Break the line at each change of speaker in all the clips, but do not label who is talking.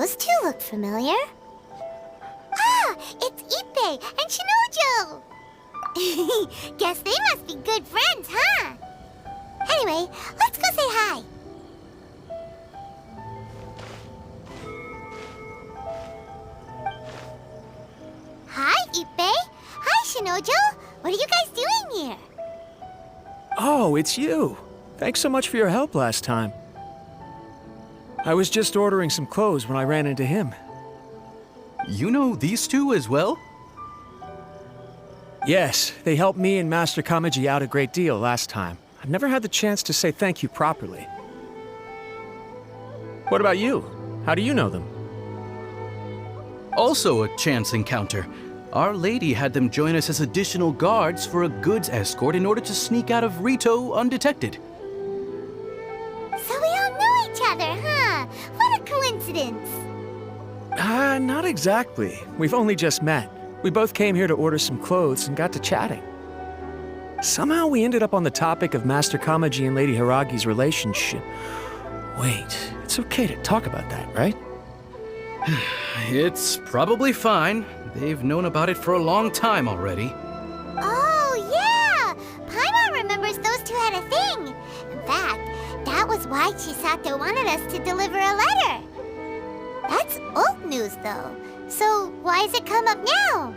Those two look familiar. Ah, it's Ippei and Shinojo! Guess they must be good friends, huh? Anyway, let's go say hi. Hi, Ippei. Hi, Shinojo. What are you guys doing here?
Oh, it's you. Thanks so much for your help last time. I was just ordering some clothes when I ran into him.
You know these two as well?
Yes, they helped me and Master Kamaji out a great deal last time. I've never had the chance to say thank you properly. What about you? How do you know them?
Also a chance encounter. Our lady had them join us as additional guards for a goods escort in order to sneak out of Rito undetected.
So we all know each other, huh? What a coincidence.
Not exactly. We've only just met. We both came here to order some clothes and got to chatting. Somehow we ended up on the topic of Master Kamaji and Lady Hiragi's relationship. Wait, it's okay to talk about that, right?
It's probably fine. They've known about it for a long time already.
Oh, yeah! Paimon remembers those two had a thing. In fact, that was why Chisato wanted us to deliver a letter. That's old news, though. So why has it come up now?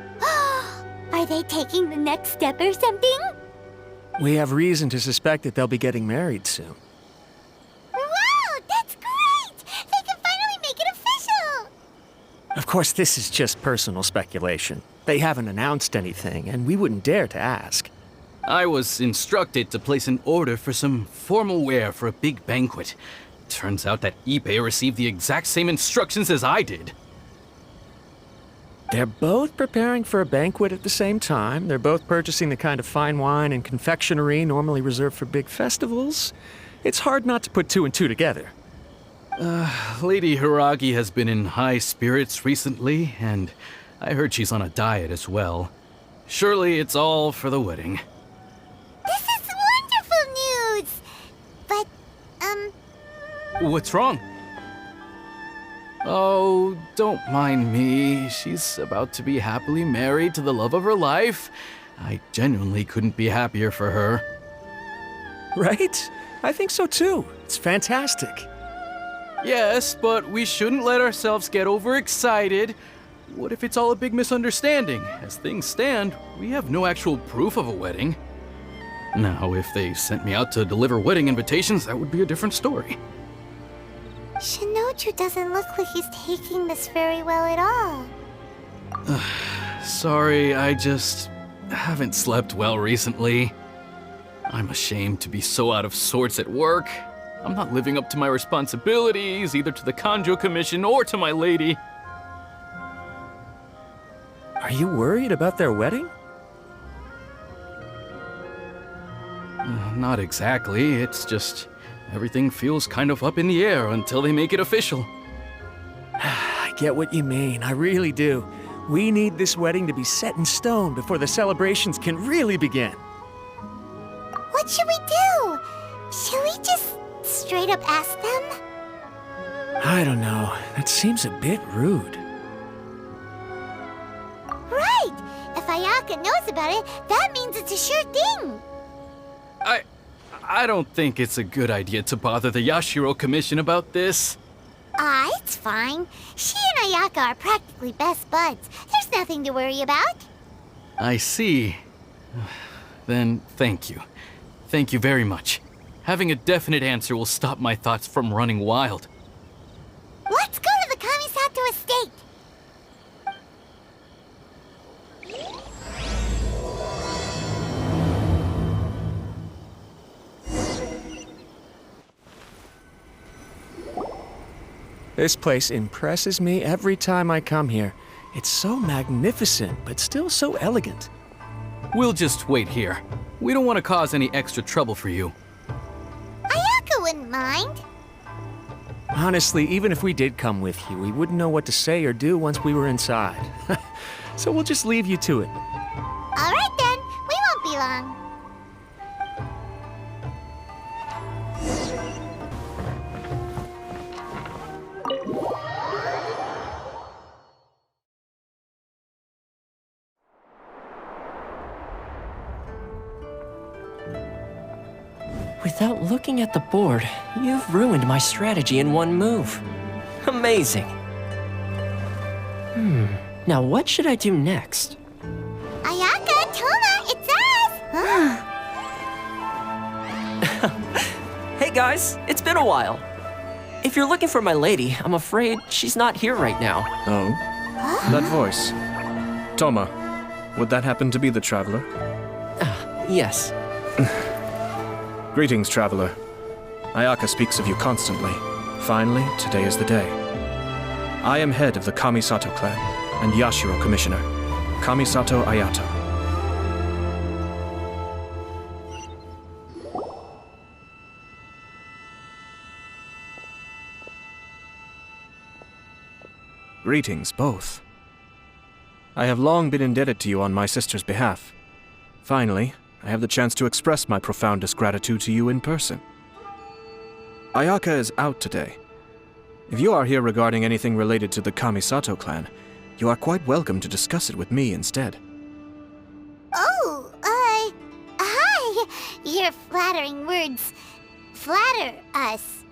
Are they taking the next step or something?
We have reason to suspect that they'll be getting married soon.
Wow, that's great! They can finally make it official!
Of course, this is just personal speculation. They haven't announced anything, and we wouldn't dare to ask.
I was instructed to place an order for some formal wear for a big banquet. Turns out that Ippei received the exact same instructions as I did.
They're both preparing for a banquet at the same time. They're both purchasing the kind of fine wine and confectionery normally reserved for big festivals. It's hard not to put two and two together.
Lady Hiragi has been in high spirits recently, and I heard she's on a diet as well. Surely it's all for the wedding.
This is wonderful news! But,
What's wrong? Oh, don't mind me. She's about to be happily married to the love of her life. I genuinely couldn't be happier for her.
Right? I think so too. It's fantastic.
Yes, but we shouldn't let ourselves get overexcited. What if it's all a big misunderstanding? As things stand, we have no actual proof of a wedding. Now, if they sent me out to deliver wedding invitations, that would be a different story.
Shinoju doesn't look like he's taking this very well at all.
Sorry, I just haven't slept well recently. I'm ashamed to be so out of sorts at work. I'm not living up to my responsibilities, either to the Kanjo Commission or to my lady.
Are you worried about their wedding?
Not exactly, it's just everything feels kind of up in the air until they make it official.
I get what you mean, I really do. We need this wedding to be set in stone before the celebrations can really begin.
What should we do? Should we just straight up ask them?
I don't know. That seems a bit rude.
Right! If Ayaka knows about it, that means it's a sure thing!
I don't think it's a good idea to bother the Yashiro Commission about this.
It's fine. She and Ayaka are practically best buds. There's nothing to worry about.
I see. Then thank you. Thank you very much. Having a definite answer will stop my thoughts from running wild.
Let's go to the Kamisato estate!
This place impresses me every time I come here. It's so magnificent, but still so elegant.
We'll just wait here. We don't want to cause any extra trouble for you.
Ayaka wouldn't mind.
Honestly, even if we did come with you, we wouldn't know what to say or do once we were inside. So we'll just leave you to it.
All right then, we won't be long.
Without looking at the board, you've ruined my strategy in one move. Amazing. Now what should I do next?
Ayaka, Toma, it's us!
Hey guys, it's been a while. If you're looking for my lady, I'm afraid she's not here right now.
Oh? That voice. Toma, would that happen to be the traveler?
Yes.
Greetings, traveler. Ayaka speaks of you constantly. Finally, today is the day. I am head of the Kamisato clan and Yashiro commissioner, Kamisato Ayato. Greetings, both. I have long been indebted to you on my sister's behalf. Finally, I have the chance to express my profoundest gratitude to you in person. Ayaka is out today. If you are here regarding anything related to the Kamisato clan, you are quite welcome to discuss it with me instead.
Oh, hi! Your flattering words flatter us.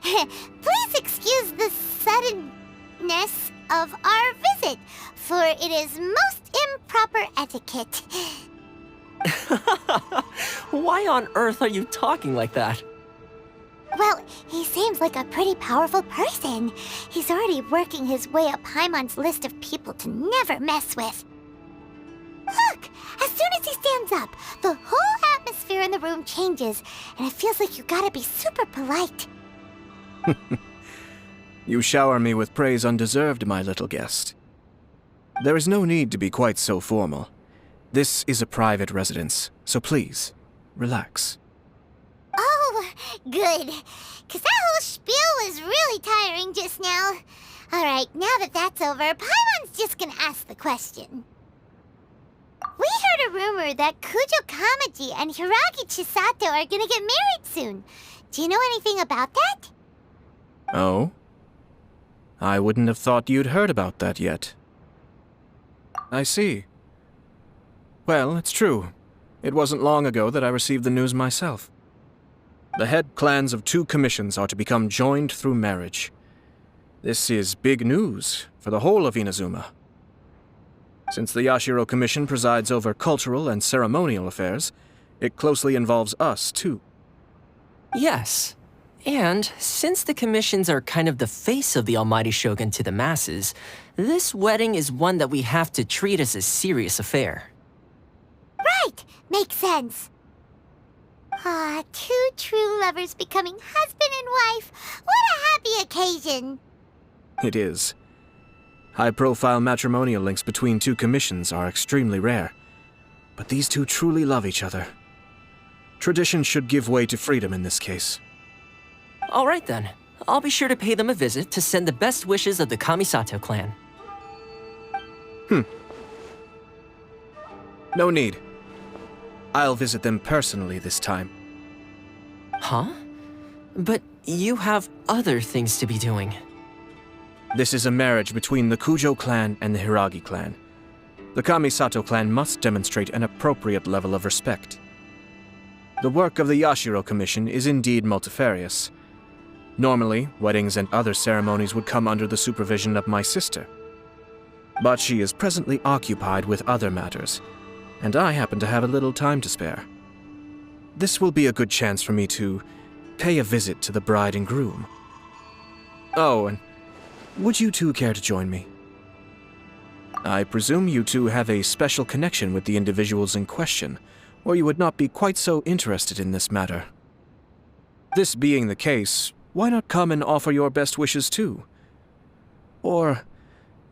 Please excuse the suddenness of our visit, for it is most improper etiquette.
Why on earth are you talking like that?
Well, he seems like a pretty powerful person. He's already working his way up Paimon's list of people to never mess with. Look! As soon as he stands up, the whole atmosphere in the room changes, and it feels like you gotta be super polite.
You shower me with praise undeserved, my little guest. There is no need to be quite so formal. This is a private residence, so please, relax.
Oh, good. 'Cause that whole spiel was really tiring just now. Alright, now that that's over, Paimon's just gonna ask the question. We heard a rumor that Kujo Kamaji and Hiragi Chisato are gonna get married soon. Do you know anything about that?
Oh? I wouldn't have thought you'd heard about that yet. I see. Well, it's true. It wasn't long ago that I received the news myself. The head clans of 2 commissions are to become joined through marriage. This is big news for the whole of Inazuma. Since the Yashiro Commission presides over cultural and ceremonial affairs, it closely involves us, too.
Yes. And since the commissions are kind of the face of the almighty shogun to the masses, this wedding is one that we have to treat as a serious affair.
Right! Makes sense. 2 true lovers becoming husband and wife. What a happy occasion!
It is. High-profile matrimonial links between 2 commissions are extremely rare. But these 2 truly love each other. Tradition should give way to freedom in this case.
All right then. I'll be sure to pay them a visit to send the best wishes of the Kamisato clan.
No need. I'll visit them personally this time.
Huh? But you have other things to be doing.
This is a marriage between the Kujo clan and the Hiragi clan. The Kamisato clan must demonstrate an appropriate level of respect. The work of the Yashiro Commission is indeed multifarious. Normally, weddings and other ceremonies would come under the supervision of my sister. But she is presently occupied with other matters, and I happen to have a little time to spare. This will be a good chance for me to pay a visit to the bride and groom. Oh, and would you 2 care to join me? I presume you 2 have a special connection with the individuals in question, or you would not be quite so interested in this matter. This being the case, why not come and offer your best wishes too? Or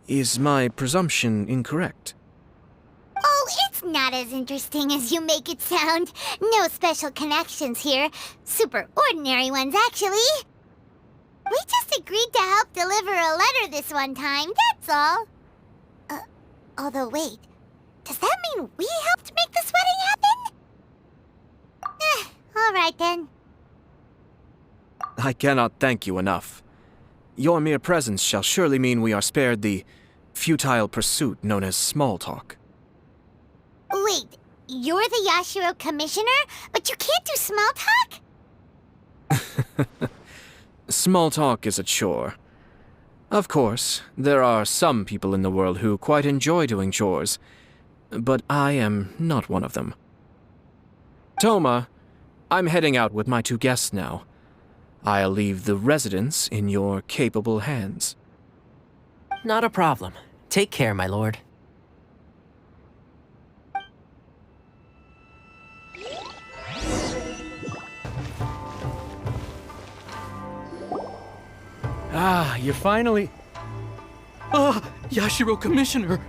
is my presumption incorrect?
Oh, it's not as interesting as you make it sound. No special connections here. Super ordinary ones, actually. We just agreed to help deliver a letter this one time, that's all. Although wait, does that mean we helped make this wedding happen? All right then.
I cannot thank you enough. Your mere presence shall surely mean we are spared the futile pursuit known as small talk.
Wait, you're the Yashiro Commissioner, but you can't do small talk?
Small talk is a chore. Of course, there are some people in the world who quite enjoy doing chores, but I am not one of them. Toma, I'm heading out with my 2 guests now. I'll leave the residence in your capable hands.
Not a problem. Take care, my lord.
Ah, you finally...
Ah, Yashiro Commissioner!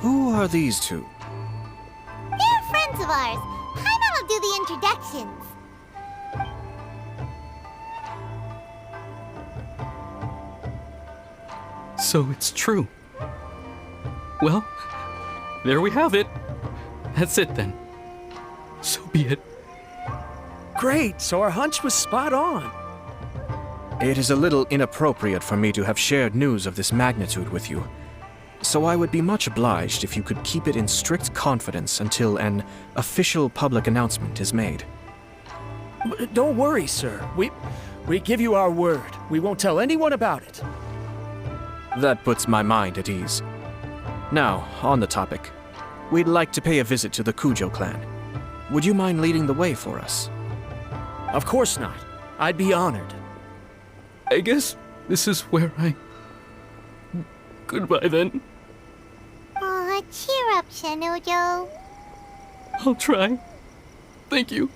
Who are these 2?
They're friends of ours. Paimon will do the introductions.
So it's true. Well, there we have it. That's it then. So be it.
Great, so our hunch was spot on. It is a little inappropriate for me to have shared news of this magnitude with you, so I would be much obliged if you could keep it in strict confidence until an official public announcement is made. Don't worry, sir. We give you our word. We won't tell anyone about it. That puts my mind at ease. Now, on the topic. We'd like to pay a visit to the Kujo clan. Would you mind leading the way for us? Of course not. I'd be honored.
I guess this is where I... Goodbye then.
Aw, cheer up, Shanojo.
I'll try. Thank you.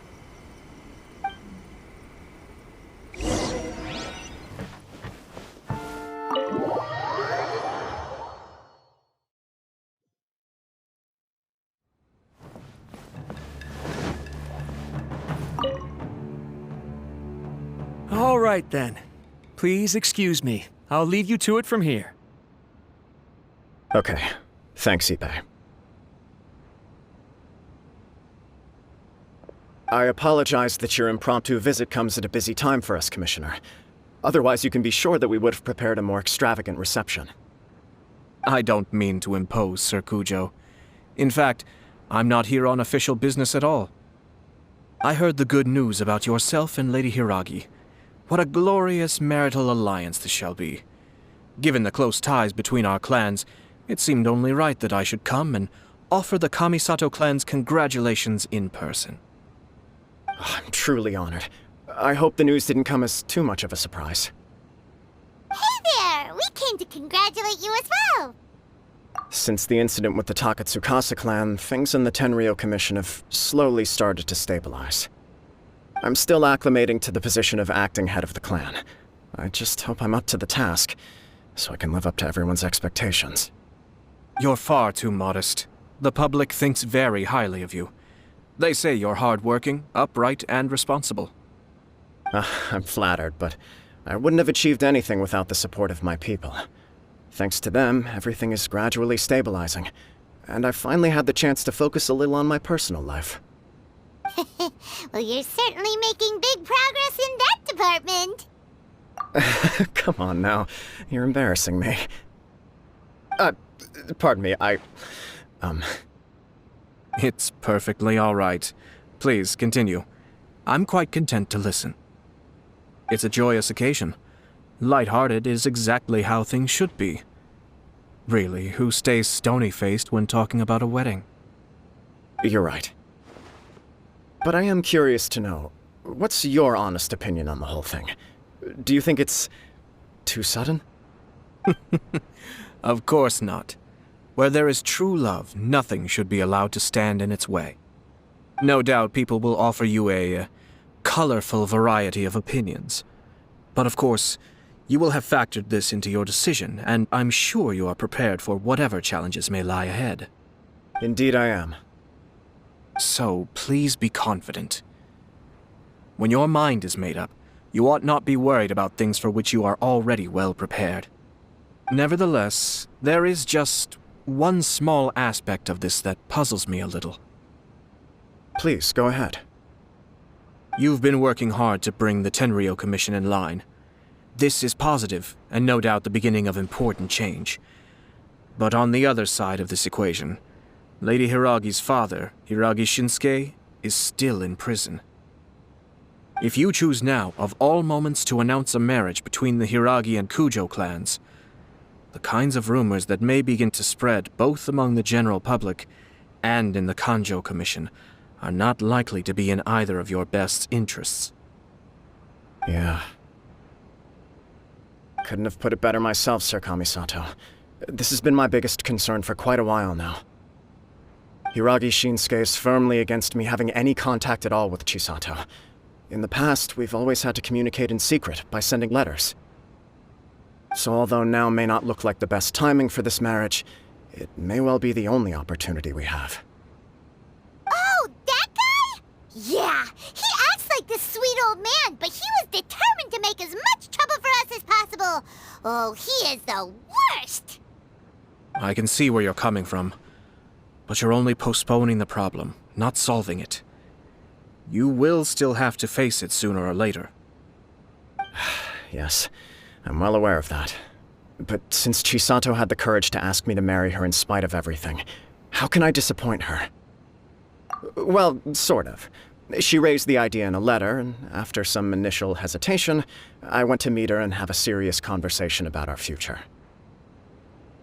All right, then. Please excuse me. I'll leave you to it from here.
Okay. Thanks, Ippei. I apologize that your impromptu visit comes at a busy time for us, Commissioner. Otherwise, you can be sure that we would have prepared a more extravagant reception.
I don't mean to impose, Sir Kujo. In fact, I'm not here on official business at all. I heard the good news about yourself and Lady Hiragi. What a glorious marital alliance this shall be. Given the close ties between our clans, it seemed only right that I should come and offer the Kamisato clan's congratulations in person.
I'm truly honored. I hope the news didn't come as too much of a surprise.
Hey there! We came to congratulate you as well!
Since the incident with the Takatsukasa clan, things in the Tenryou Commission have slowly started to stabilize. I'm still acclimating to the position of acting head of the clan. I just hope I'm up to the task, so I can live up to everyone's expectations.
You're far too modest. The public thinks very highly of you. They say you're hardworking, upright, and responsible.
I'm flattered, but I wouldn't have achieved anything without the support of my people. Thanks to them, everything is gradually stabilizing, and I've finally had the chance to focus a little on my personal life.
Well, you're certainly making big progress in that department.
Come on now, you're embarrassing me. Pardon me,
It's perfectly all right. Please, continue. I'm quite content to listen. It's a joyous occasion. Light-hearted is exactly how things should be. Really, who stays stony-faced when talking about a wedding?
You're right. But I am curious to know, what's your honest opinion on the whole thing? Do you think it's too sudden?
Of course not. Where there is true love, nothing should be allowed to stand in its way. No doubt people will offer you a colorful variety of opinions. But of course, you will have factored this into your decision, and I'm sure you are prepared for whatever challenges may lie ahead.
Indeed I am.
So, please be confident. When your mind is made up, you ought not be worried about things for which you are already well prepared. Nevertheless, there is just one small aspect of this that puzzles me a little.
Please, go ahead.
You've been working hard to bring the Tenryou Commission in line. This is positive, and no doubt the beginning of important change. But on the other side of this equation, Lady Hiragi's father, Hiragi Shinsuke, is still in prison. If you choose now, of all moments, to announce a marriage between the Hiragi and Kujo clans, the kinds of rumors that may begin to spread both among the general public and in the Kanjo Commission are not likely to be in either of your best interests.
Yeah. Couldn't have put it better myself, Sir Kamisato. This has been my biggest concern for quite a while now. Hiragi Shinsuke is firmly against me having any contact at all with Chisato. In the past, we've always had to communicate in secret by sending letters. So although now may not look like the best timing for this marriage, it may well be the only opportunity we have.
Oh, that guy? Yeah, he acts like this sweet old man, but he was determined to make as much trouble for us as possible. Oh, he is the worst!
I can see where you're coming from, but you're only postponing the problem, not solving it. You will still have to face it sooner or later.
Yes, I'm well aware of that. But since Chisato had the courage to ask me to marry her in spite of everything, how can I disappoint her? Well, sort of. She raised the idea in a letter, and after some initial hesitation, I went to meet her and have a serious conversation about our future.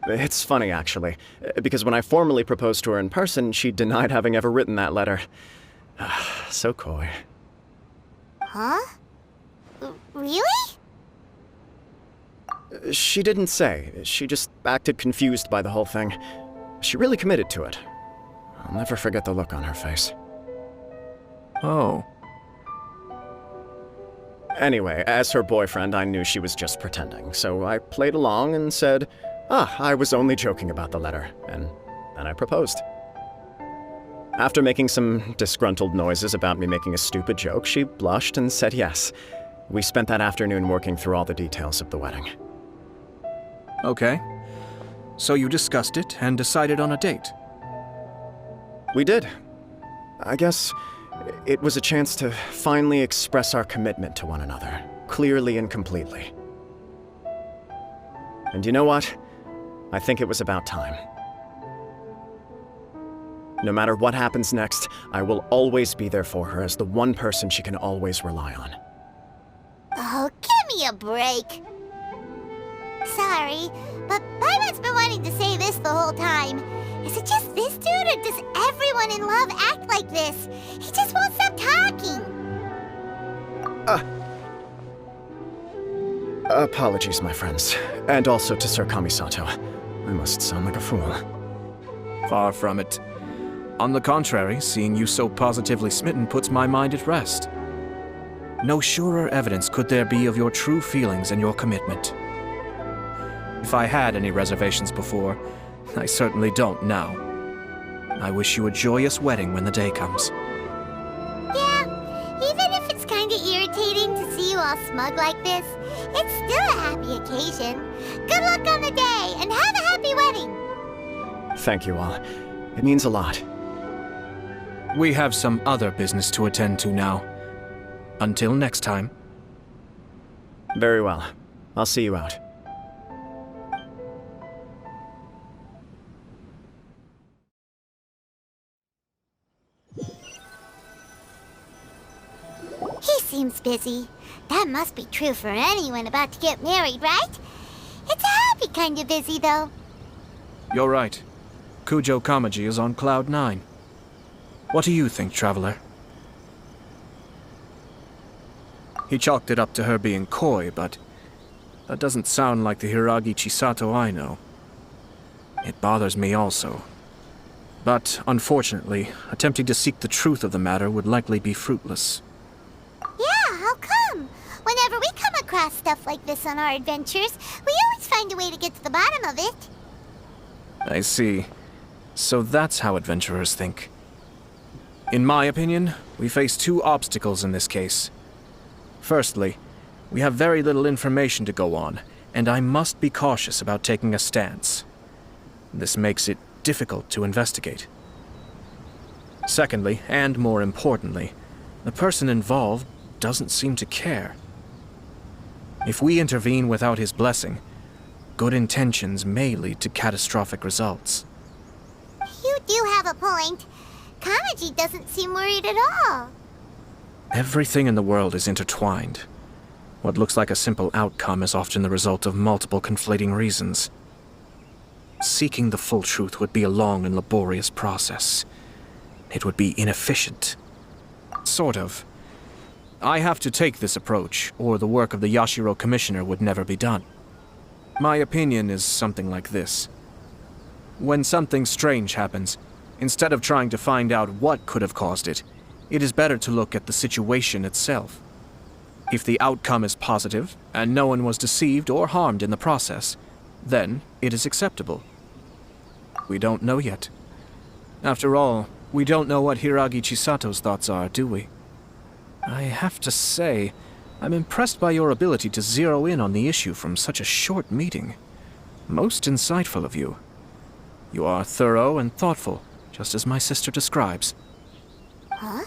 It's funny, actually, because when I formally proposed to her in person, she denied having ever written that letter. So coy.
Huh? Really?
She didn't say. She just acted confused by the whole thing. She really committed to it. I'll never forget the look on her face.
Oh.
Anyway, as her boyfriend, I knew she was just pretending, so I played along and said, I was only joking about the letter, and then I proposed. After making some disgruntled noises about me making a stupid joke, she blushed and said yes. We spent that afternoon working through all the details of the wedding.
Okay. So you discussed it and decided on a date?
We did. I guess it was a chance to finally express our commitment to one another, clearly and completely. And you know what? I think it was about time. No matter what happens next, I will always be there for her as the one person she can always rely on.
Oh, give me a break. Sorry, but Paimon's been wanting to say this the whole time. Is it just this dude, or does everyone in love act like this? He just won't stop talking.
Apologies, my friends. And also to Sir Kamisato. I must sound like a fool.
Far from it. On the contrary, seeing you so positively smitten puts my mind at rest. No surer evidence could there be of your true feelings and your commitment. If I had any reservations before, I certainly don't now. I wish you a joyous wedding when the day comes.
Yeah, even if it's kinda irritating to see you all smug like this, it's still a happy occasion. Good luck on the day, and have a happy wedding!
Thank you all. It means a lot.
We have some other business to attend to now. Until next time.
Very well. I'll see you out.
He seems busy. That must be true for anyone about to get married, right? It's a happy kind of busy, though.
You're right. Kujo Kamaji is on Cloud 9. What do you think, Traveler? He chalked it up to her being coy, but that doesn't sound like the Hiragi Chisato I know. It bothers me also. But, unfortunately, attempting to seek the truth of the matter would likely be fruitless.
Yeah, how come? Whenever we come across stuff like this on our adventures, we always find a way to get to the bottom of it.
I see. So that's how adventurers think. In my opinion, we face two obstacles in this case. Firstly, we have very little information to go on, and I must be cautious about taking a stance. This makes it difficult to investigate. Secondly, and more importantly, the person involved doesn't seem to care. If we intervene without his blessing, good intentions may lead to catastrophic results.
You do have a point. Kamaji doesn't seem worried at all.
Everything in the world is intertwined. What looks like a simple outcome is often the result of multiple conflating reasons. Seeking the full truth would be a long and laborious process. It would be inefficient. Sort of. I have to take this approach, or the work of the Yashiro Commissioner would never be done. My opinion is something like this. When something strange happens, instead of trying to find out what could have caused it, it is better to look at the situation itself. If the outcome is positive, and no one was deceived or harmed in the process, then it is acceptable. We don't know yet. After all, we don't know what Hiragi Chisato's thoughts are, do we? I have to say, I'm impressed by your ability to zero in on the issue from such a short meeting. Most insightful of you. You are thorough and thoughtful, just as my sister describes.
Huh?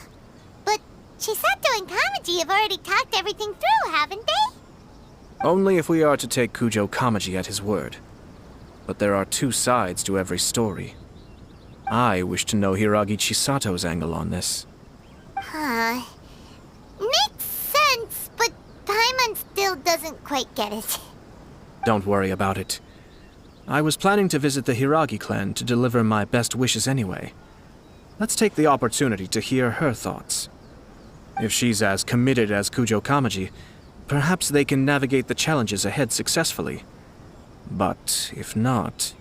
But Chisato and Kamaji have already talked everything through, haven't they?
Only if we are to take Kujo Kamaji at his word. But there are two sides to every story. I wish to know Hiragi Chisato's angle on this.
Huh. Makes sense, but Paimon still doesn't quite get it.
Don't worry about it. I was planning to visit the Hiragi clan to deliver my best wishes anyway. Let's take the opportunity to hear her thoughts. If she's as committed as Kujo Kamaji, perhaps they can navigate the challenges ahead successfully. But if not...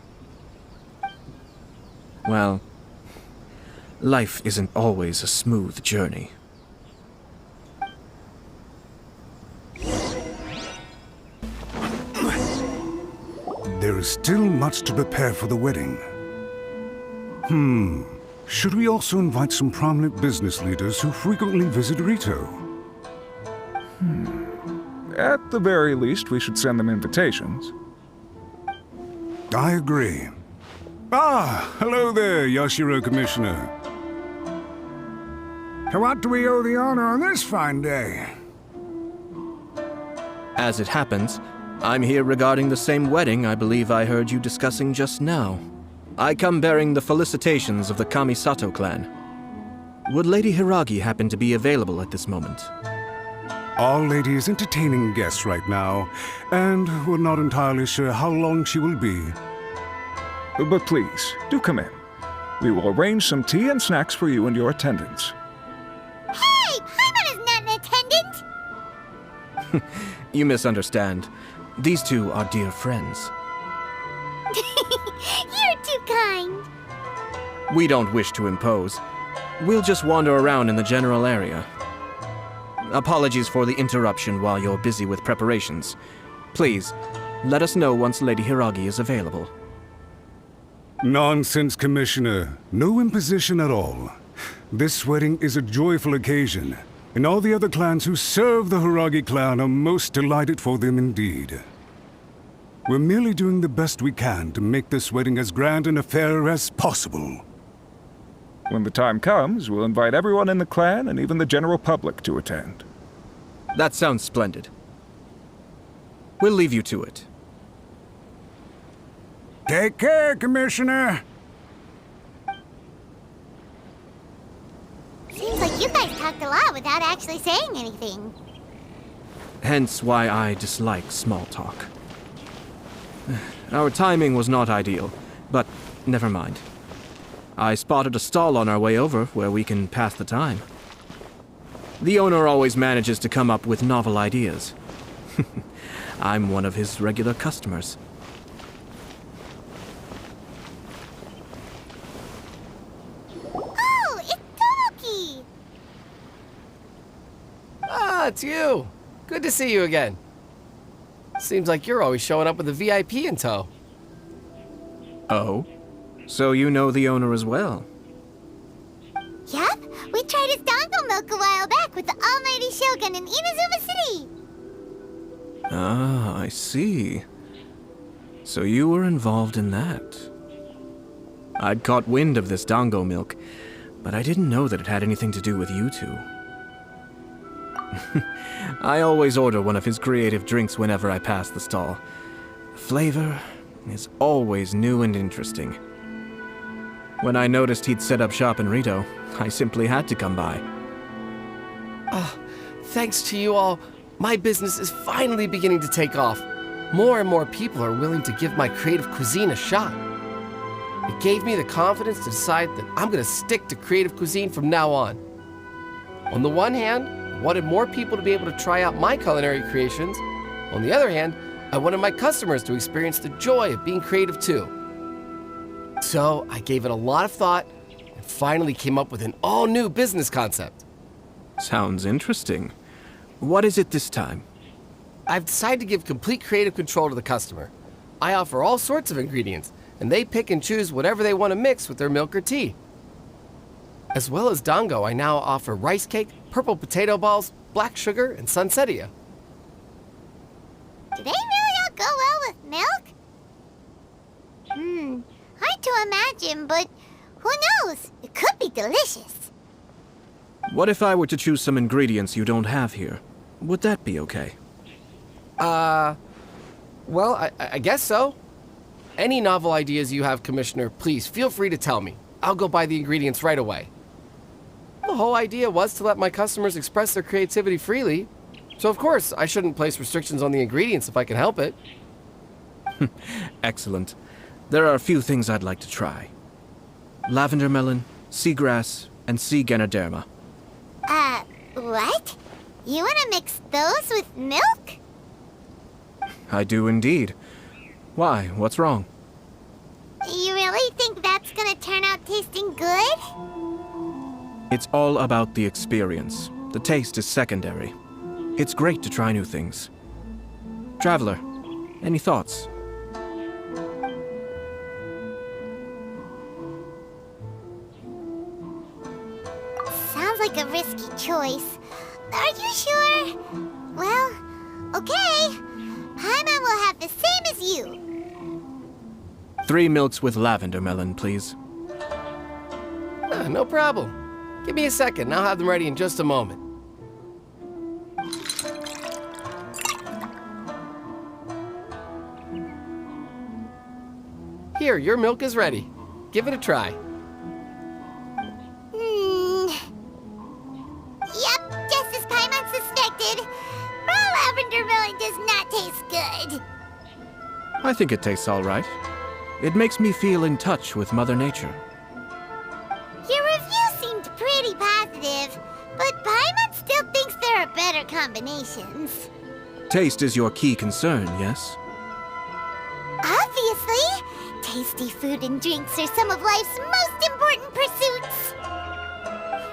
well, life isn't always a smooth journey.
There is still much to prepare for the wedding. Should we also invite some prominent business leaders who frequently visit Rito?
At the very least, we should send them invitations.
I agree. Ah, hello there, Yashiro Commissioner. To what do we owe the honor on this fine day?
As it happens, I'm here regarding the same wedding I believe I heard you discussing just now. I come bearing the felicitations of the Kamisato clan. Would Lady Hiragi happen to be available at this moment?
Our lady is entertaining guests right now, and we're not entirely sure how long she will be.
But please, do come in. We will arrange some tea and snacks for you and your attendants.
Hey! Paimon is not an attendant!
You misunderstand. These two are dear friends.
You're too kind.
We don't wish to impose. We'll just wander around in the general area. Apologies for the interruption while you're busy with preparations. Please, let us know once Lady Hiragi is available.
Nonsense, Commissioner. No imposition at all. This wedding is a joyful occasion, and all the other clans who serve the Hiragi clan are most delighted for them indeed. We're merely doing the best we can to make this wedding as grand an affair as possible.
When the time comes, we'll invite everyone in the clan and even the general public to attend.
That sounds splendid. We'll leave you to it.
Take care, Commissioner.
Seems like you guys talked a lot without actually saying anything.
Hence why I dislike small talk. Our timing was not ideal, but never mind. I spotted a stall on our way over where we can pass the time. The owner always manages to come up with novel ideas. I'm one of his regular customers.
Oh, it's Tomoki!
Ah, it's you. Good to see you again. Seems like you're always showing up with a VIP in tow.
Oh? So you know the owner as well?
Yup, we tried his dongle milk a while back with the almighty Shogun in Inazuma City.
Ah, I see. So you were involved in that. I'd caught wind of this dango milk, but I didn't know that it had anything to do with you two. I always order one of his creative drinks whenever I pass the stall. The flavor is always new and interesting. When I noticed he'd set up shop in Rito, I simply had to come by.
Thanks to you all, my business is finally beginning to take off. More and more people are willing to give my creative cuisine a shot. It gave me the confidence to decide that I'm going to stick to creative cuisine from now on. On the one hand, I wanted more people to be able to try out my culinary creations. On the other hand, I wanted my customers to experience the joy of being creative too. So I gave it a lot of thought and finally came up with an all-new business concept.
Sounds interesting. What is it this time?
I've decided to give complete creative control to the customer. I offer all sorts of ingredients, and they pick and choose whatever they want to mix with their milk or tea. As well as dango, I now offer rice cake, purple potato balls, black sugar, and sunsettia.
Do they really all go well with milk? Hard to imagine, but who knows? It could be delicious.
What if I were to choose some ingredients you don't have here? Would that be okay?
Well, I guess so. Any novel ideas you have, Commissioner, please feel free to tell me. I'll go buy the ingredients right away. The whole idea was to let my customers express their creativity freely. So of course, I shouldn't place restrictions on the ingredients if I can help it.
Excellent. There are a few things I'd like to try. Lavender melon, seagrass, and sea ganoderma.
What? You want to mix those with milk?
I do indeed. Why? What's wrong?
You really think that's gonna turn out tasting good?
It's all about the experience. The taste is secondary. It's great to try new things. Traveler, any thoughts?
Sounds like a risky choice. Are you sure? Well, okay. Paimon will have the same as you.
3 milks with lavender melon, please.
No problem. Give me a second, and I'll have them ready in just a moment. Here, your milk is ready. Give it a try.
Yep, just as Paimon suspected. Raw lavender melon does not taste good.
I think it tastes all right. It makes me feel in touch with Mother Nature.
Your review seemed pretty positive, but Paimon still thinks there are better combinations.
Taste is your key concern, yes?
Obviously! Tasty food and drinks are some of life's most important pursuits.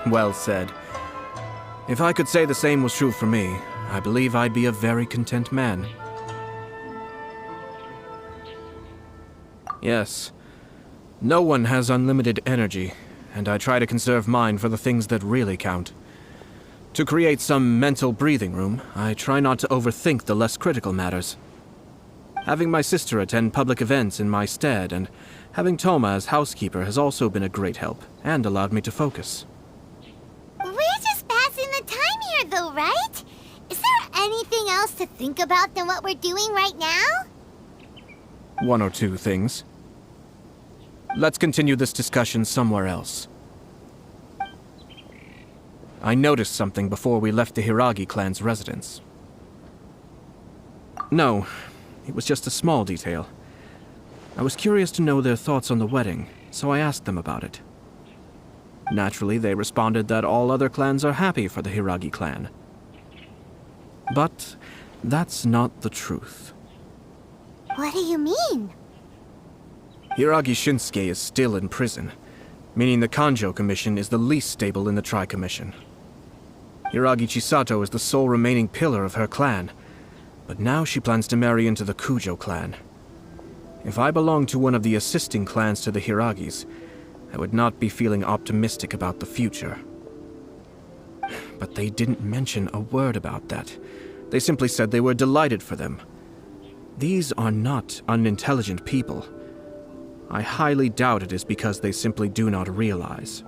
Well said. If I could say the same was true for me, I believe I'd be a very content man. Yes. No one has unlimited energy, and I try to conserve mine for the things that really count. To create some mental breathing room, I try not to overthink the less critical matters. Having my sister attend public events in my stead, and having Toma as housekeeper has also been a great help, and allowed me to focus.
We're just passing the time here, though, right? Is there anything else to think about than what we're doing right now?
1 or 2 things. Let's continue this discussion somewhere else. I noticed something before we left the Hiragi clan's residence. No, it was just a small detail. I was curious to know their thoughts on the wedding, so I asked them about it. Naturally, they responded that all other clans are happy for the Hiragi clan. But that's not the truth.
What do you mean?
Hiragi Shinsuke is still in prison, meaning the Kanjo Commission is the least stable in the Tri-Commission. Hiragi Chisato is the sole remaining pillar of her clan, but now she plans to marry into the Kujo clan. If I belonged to one of the assisting clans to the Hiragis, I would not be feeling optimistic about the future. But they didn't mention a word about that. They simply said they were delighted for them. These are not unintelligent people. I highly doubt it is because they simply do not realize.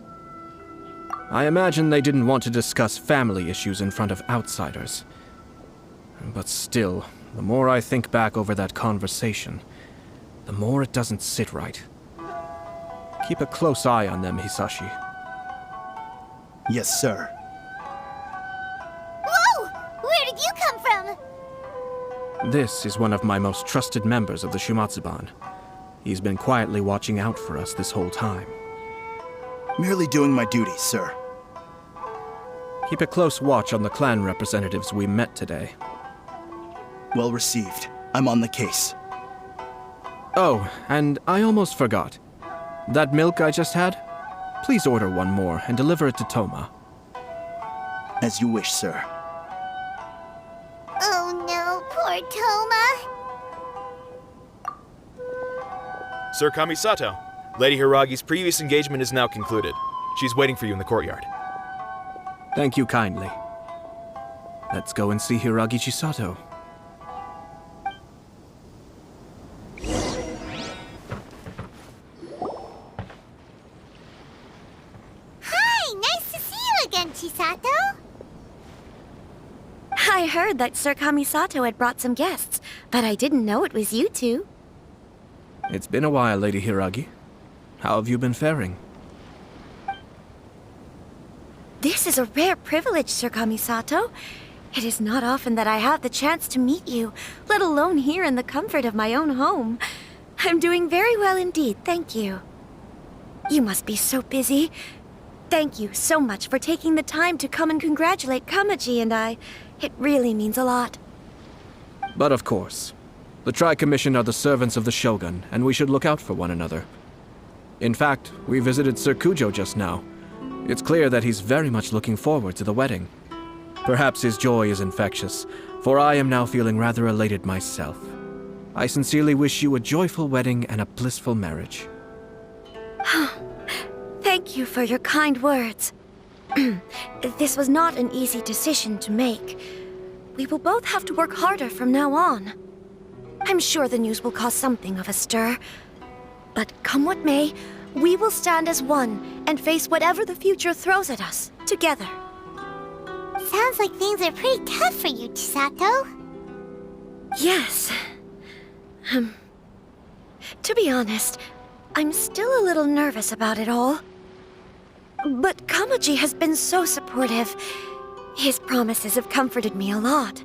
I imagine they didn't want to discuss family issues in front of outsiders. But still, the more I think back over that conversation, the more it doesn't sit right. Keep a close eye on them, Hisashi.
Yes, sir.
This is one of my most trusted members of the Shumatsuban. He's been quietly watching out for us this whole time.
Merely doing my duty, sir.
Keep a close watch on the clan representatives we met today.
Well received. I'm on the case.
Oh, and I almost forgot. That milk I just had? Please order one more and deliver it to Toma.
As you wish, sir.
Oh no, poor Toma.
Sir Kamisato, Lady Hiragi's previous engagement is now concluded. She's waiting for you in the courtyard.
Thank you kindly. Let's go and see Hiragi Chisato.
Hi, nice to see you again, Chisato.
I heard that Sir Kamisato had brought some guests, but I didn't know it was you two.
It's been a while, Lady Hiragi. How have you been faring?
This is a rare privilege, Sir Kamisato. It is not often that I have the chance to meet you, let alone here in the comfort of my own home. I'm doing very well indeed, thank you. You must be so busy. Thank you so much for taking the time to come and congratulate Kamaji and I. It really means a lot.
But of course. The Tri-Commission are the servants of the Shogun, and we should look out for one another. In fact, we visited Sir Kujo just now. It's clear that he's very much looking forward to the wedding. Perhaps his joy is infectious, for I am now feeling rather elated myself. I sincerely wish you a joyful wedding and a blissful marriage.
Thank you for your kind words. This was not an easy decision to make. We will both have to work harder from now on. I'm sure the news will cause something of a stir. But come what may, we will stand as one and face whatever the future throws at us, together.
Sounds like things are pretty tough for you, Chisato.
Yes. To be honest, I'm still a little nervous about it all. But Kamaji has been so supportive. His promises have comforted me a lot.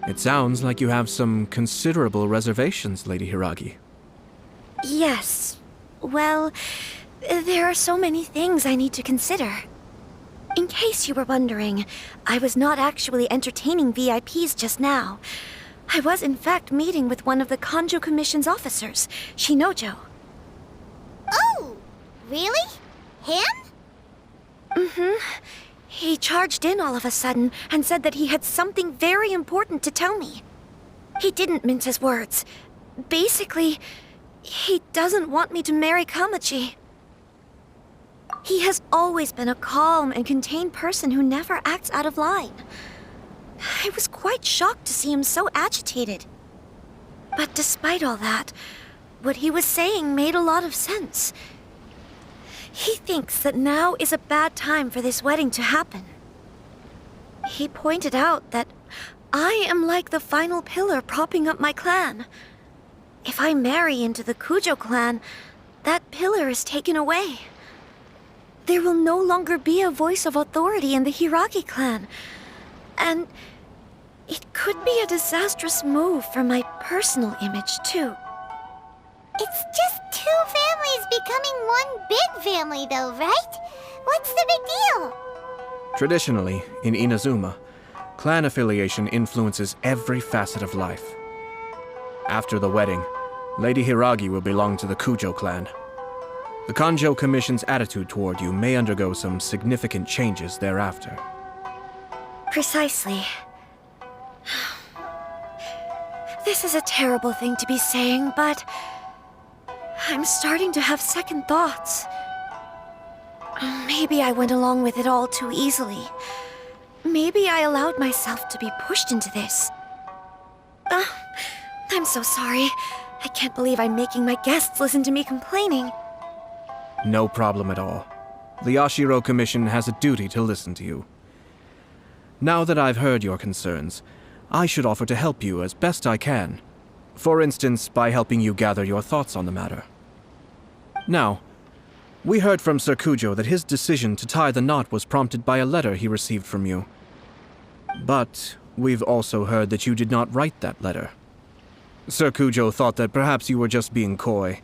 It sounds like you have some considerable reservations, Lady Hiragi.
Yes. Well, there are so many things I need to consider. In case you were wondering, I was not actually entertaining VIPs just now. I was in fact meeting with one of the Kanjo Commission's officers, Shinojo.
Oh, really? Him?
Mm-hmm. He charged in all of a sudden and said that he had something very important to tell me. He didn't mince his words. Basically, he doesn't want me to marry Kamaji. He has always been a calm and contained person who never acts out of line. I was quite shocked to see him so agitated. But despite all that, what he was saying made a lot of sense. He thinks that now is a bad time for this wedding to happen. He pointed out that I am like the final pillar propping up my clan. If I marry into the Kujo clan, that pillar is taken away. There will no longer be a voice of authority in the Hiragi clan. And it could be a disastrous move for my personal image, too.
It's just two families becoming one big family, though, right? What's the big deal?
Traditionally, in Inazuma, clan affiliation influences every facet of life. After the wedding, Lady Hiragi will belong to the Kujo clan. The Kanjo Commission's attitude toward you may undergo some significant changes thereafter.
Precisely. This is a terrible thing to be saying, but I'm starting to have second thoughts. Maybe I went along with it all too easily. Maybe I allowed myself to be pushed into this. I'm so sorry. I can't believe I'm making my guests listen to me complaining.
No problem at all. The Ashiro Commission has a duty to listen to you. Now that I've heard your concerns, I should offer to help you as best I can. For instance, by helping you gather your thoughts on the matter. Now, we heard from Sir Kujo that his decision to tie the knot was prompted by a letter he received from you. But We've also heard that you did not write that letter. Sir Kujo thought that perhaps you were just being coy.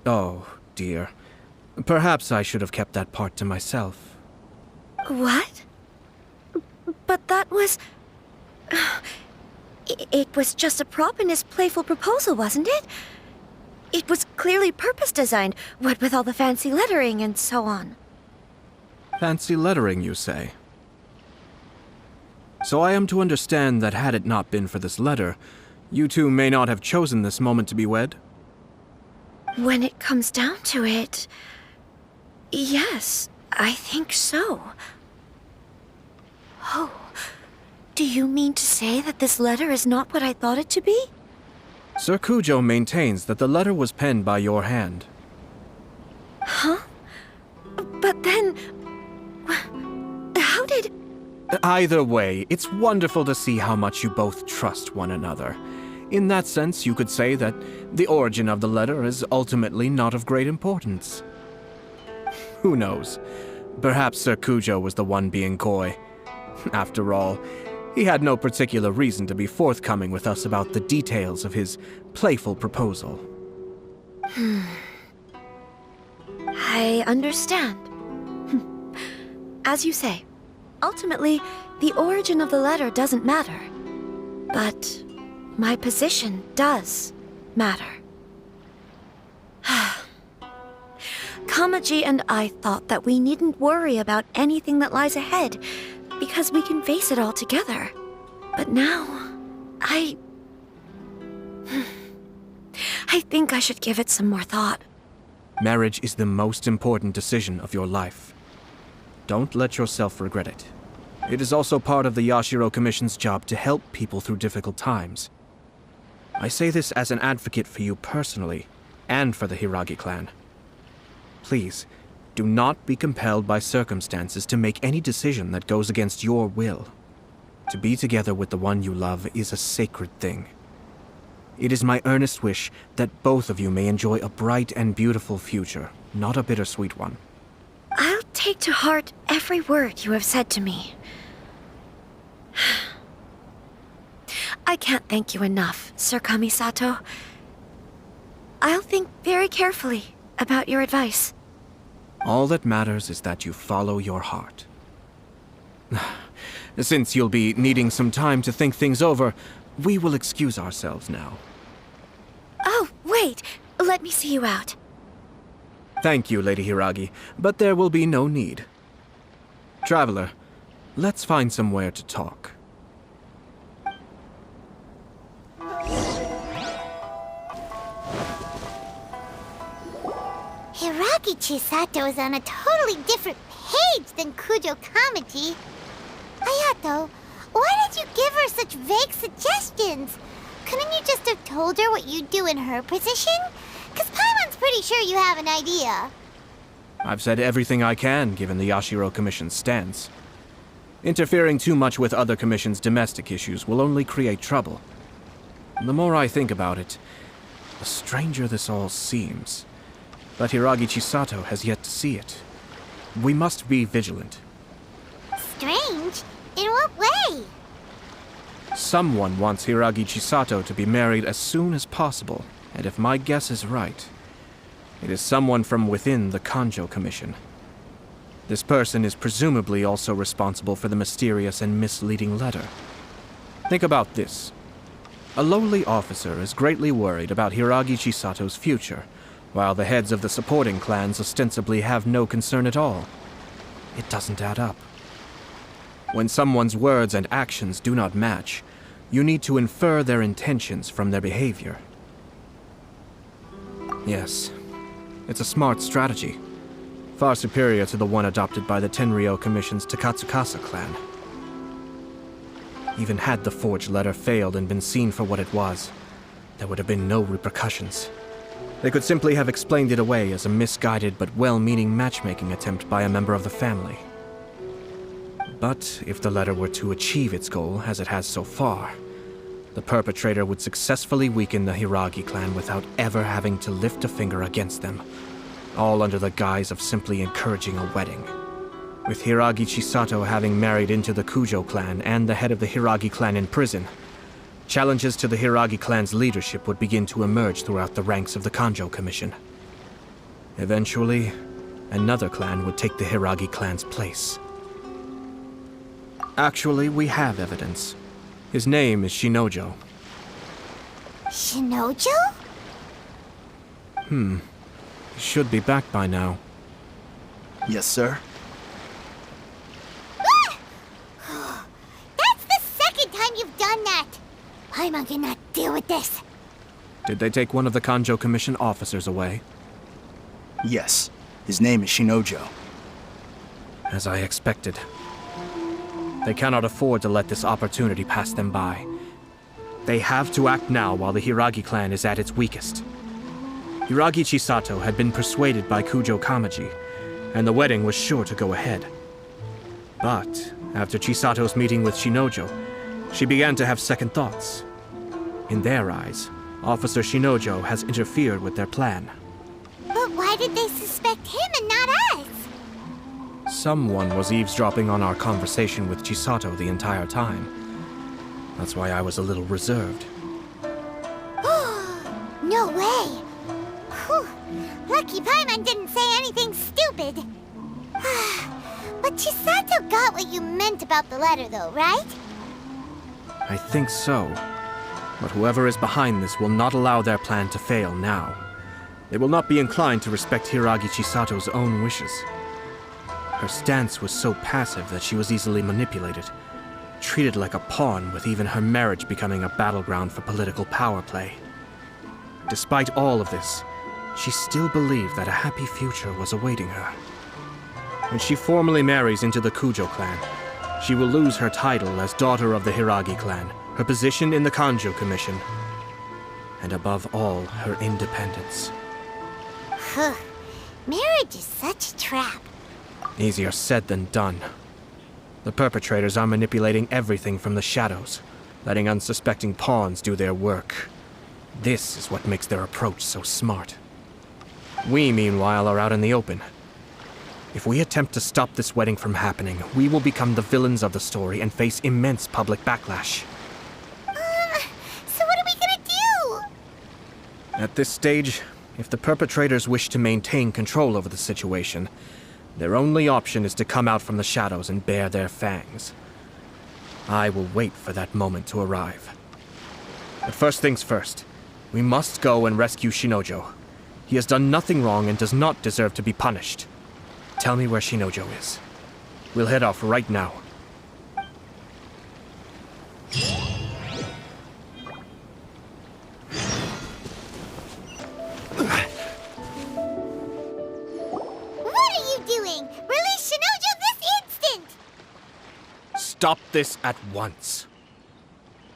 Oh, dear. Perhaps I should have kept that part to myself.
What? But that was... It was just a prop in his playful proposal, wasn't it? It was clearly purpose-designed, what with all the fancy lettering and so on.
Fancy lettering, you say? So I am to understand that had it not been for this letter, you two may not have chosen this moment to be wed?
When it comes down to it... yes, I think so. Oh, do you mean to say that this letter is not what I thought it to be?
Sir Kujo maintains that the letter was penned by your hand.
Huh? But then... how did...
Either way, it's wonderful to see how much you both trust one another. In that sense, you could say that the origin of the letter is ultimately not of great importance. Who knows? Perhaps Sir Kujo was the one being coy. After all, he had no particular reason to be forthcoming with us about the details of his playful proposal.
I understand. As you say, ultimately, the origin of the letter doesn't matter. But my position does matter. Kamaji and I thought that we needn't worry about anything that lies ahead, because we can face it all together. But now, I think I should give it some more thought.
Marriage is the most important decision of your life. Don't let yourself regret it. It is also part of the Yashiro Commission's job to help people through difficult times. I say this as an advocate for you personally, and for the Hiragi clan. Please, do not be compelled by circumstances to make any decision that goes against your will. To be together with the one you love is a sacred thing. It is my earnest wish that both of you may enjoy a bright and beautiful future, not a bittersweet one.
I'll take to heart every word you have said to me. I can't thank you enough, Sir Kamisato. I'll think very carefully about your advice.
All that matters is that you follow your heart. Since you'll be needing some time to think things over, we will excuse ourselves now.
Oh, wait! Let me see you out.
Thank you, Lady Hiragi, but there will be no need. Traveler, let's find somewhere to talk.
Hiragi Chisato is on a totally different page than Kujo Kamaji. Ayato, why did you give her such vague suggestions? Couldn't you just have told her what you'd do in her position? Because Paimon's pretty sure you have an idea.
I've said everything I can, given the Yashiro Commission's stance. Interfering too much with other commissions' domestic issues will only create trouble. The more I think about it, the stranger this all seems. But Hiragi Chisato has yet to see it. We must be vigilant.
Strange? In what way?
Someone wants Hiragi Chisato to be married as soon as possible, and if my guess is right, it is someone from within the Kanjo Commission. This person is presumably also responsible for the mysterious and misleading letter. Think about this. A lowly officer is greatly worried about Hiragi Chisato's future, while the heads of the supporting clans ostensibly have no concern at all. It doesn't add up. When someone's words and actions do not match, you need to infer their intentions from their behavior. Yes, it's a smart strategy, far superior to the one adopted by the Tenryou Commission's Takatsukasa clan. Even had the forged letter failed and been seen for what it was, there would have been no repercussions. They could simply have explained it away as a misguided but well-meaning matchmaking attempt by a member of the family. But if the letter were to achieve its goal, as it has so far, the perpetrator would successfully weaken the Hiragi clan without ever having to lift a finger against them, all under the guise of simply encouraging a wedding. With Hiragi Chisato having married into the Kujo clan and the head of the Hiragi clan in prison, challenges to the Hiragi clan's leadership would begin to emerge throughout the ranks of the Kanjo Commission. Eventually, another clan would take the Hiragi clan's place. Actually, we have evidence. His name is Shinojo.
Shinojo?
He should be back by now.
Yes, sir.
That's the second time you've done that! Paimon cannot deal with this.
Did they take one of the Kanjo Commission officers away?
Yes. His name is Shinojo.
As I expected. They cannot afford to let this opportunity pass them by. They have to act now while the Hiragi clan is at its weakest. Hiragi Chisato had been persuaded by Kujo Kamaji, and the wedding was sure to go ahead. But after Chisato's meeting with Shinojo, she began to have second thoughts. In their eyes, Officer Shinojo has interfered with their plan.
But why did they suspect him and not us?
Someone was eavesdropping on our conversation with Chisato the entire time. That's why I was a little reserved.
No way! Whew. Lucky Paimon didn't say anything stupid. But Chisato got what you meant about the letter though, right?
I think so. But whoever is behind this will not allow their plan to fail now. They will not be inclined to respect Hiragi Chisato's own wishes. Her stance was so passive that she was easily manipulated, treated like a pawn, with even her marriage becoming a battleground for political power play. Despite all of this, she still believed that a happy future was awaiting her. When she formally marries into the Kujo clan, she will lose her title as daughter of the Hiragi clan, her position in the Kanjo Commission, and above all, her independence.
Marriage is such a trap.
Easier said than done. The perpetrators are manipulating everything from the shadows, letting unsuspecting pawns do their work. This is what makes their approach so smart. We, meanwhile, are out in the open. If we attempt to stop this wedding from happening, we will become the villains of the story and face immense public backlash.
So what are we gonna do?
At this stage, if the perpetrators wish to maintain control over the situation, their only option is to come out from the shadows and bare their fangs. I will wait for that moment to arrive. But first things first, we must go and rescue Shinojo. He has done nothing wrong and does not deserve to be punished. Tell me where Shinojo is. We'll head off right now.
What are you doing? Release Shinojo this instant!
Stop this at once.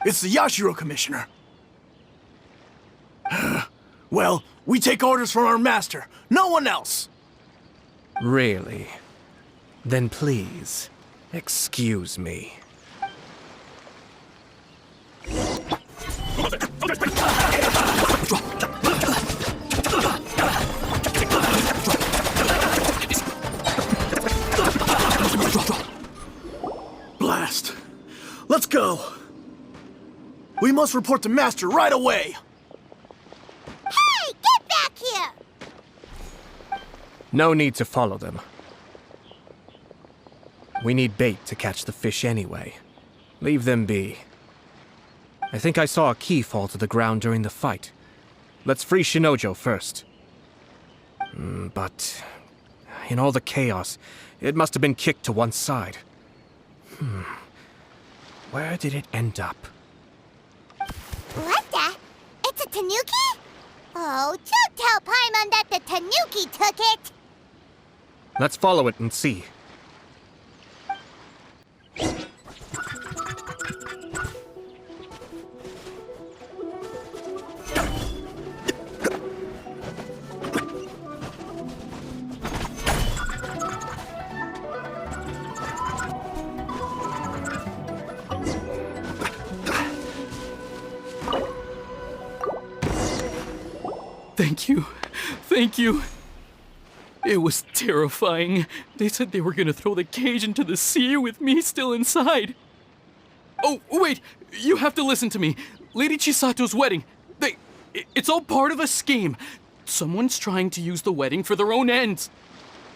It's the Yashiro Commissioner. Well, we take orders from our master. No one else.
Really? Then please, excuse me.
Blast. Let's go. We must report to Master right away.
Hey, get back here!
No need to follow them. We need bait to catch the fish anyway. Leave them be. I think I saw a key fall to the ground during the fight. Let's free Shinojo first. But in all the chaos, it must have been kicked to one side. Where did it end up?
What the? It's a tanuki? Oh, don't tell Paimon that the tanuki took it!
Let's follow it and see.
Thank you. Thank you. It was terrifying. They said they were gonna throw the cage into the sea with me still inside. Oh, wait! You have to listen to me. Lady Chisato's wedding. It's all part of a scheme. Someone's trying to use the wedding for their own ends.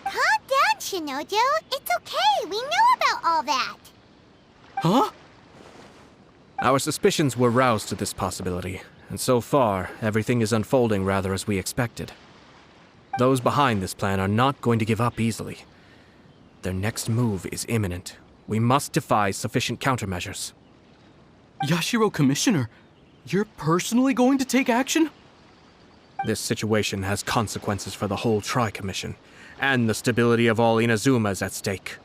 Calm down, Shinojo. It's okay. We know about all that.
Huh?
Our suspicions were roused to this possibility, and so far, everything is unfolding rather as we expected. Those behind this plan are not going to give up easily. Their next move is imminent. We must devise sufficient countermeasures.
Yashiro Commissioner, you're personally going to take action?
This situation has consequences for the whole Tri-Commission, and the stability of all Inazuma is at stake.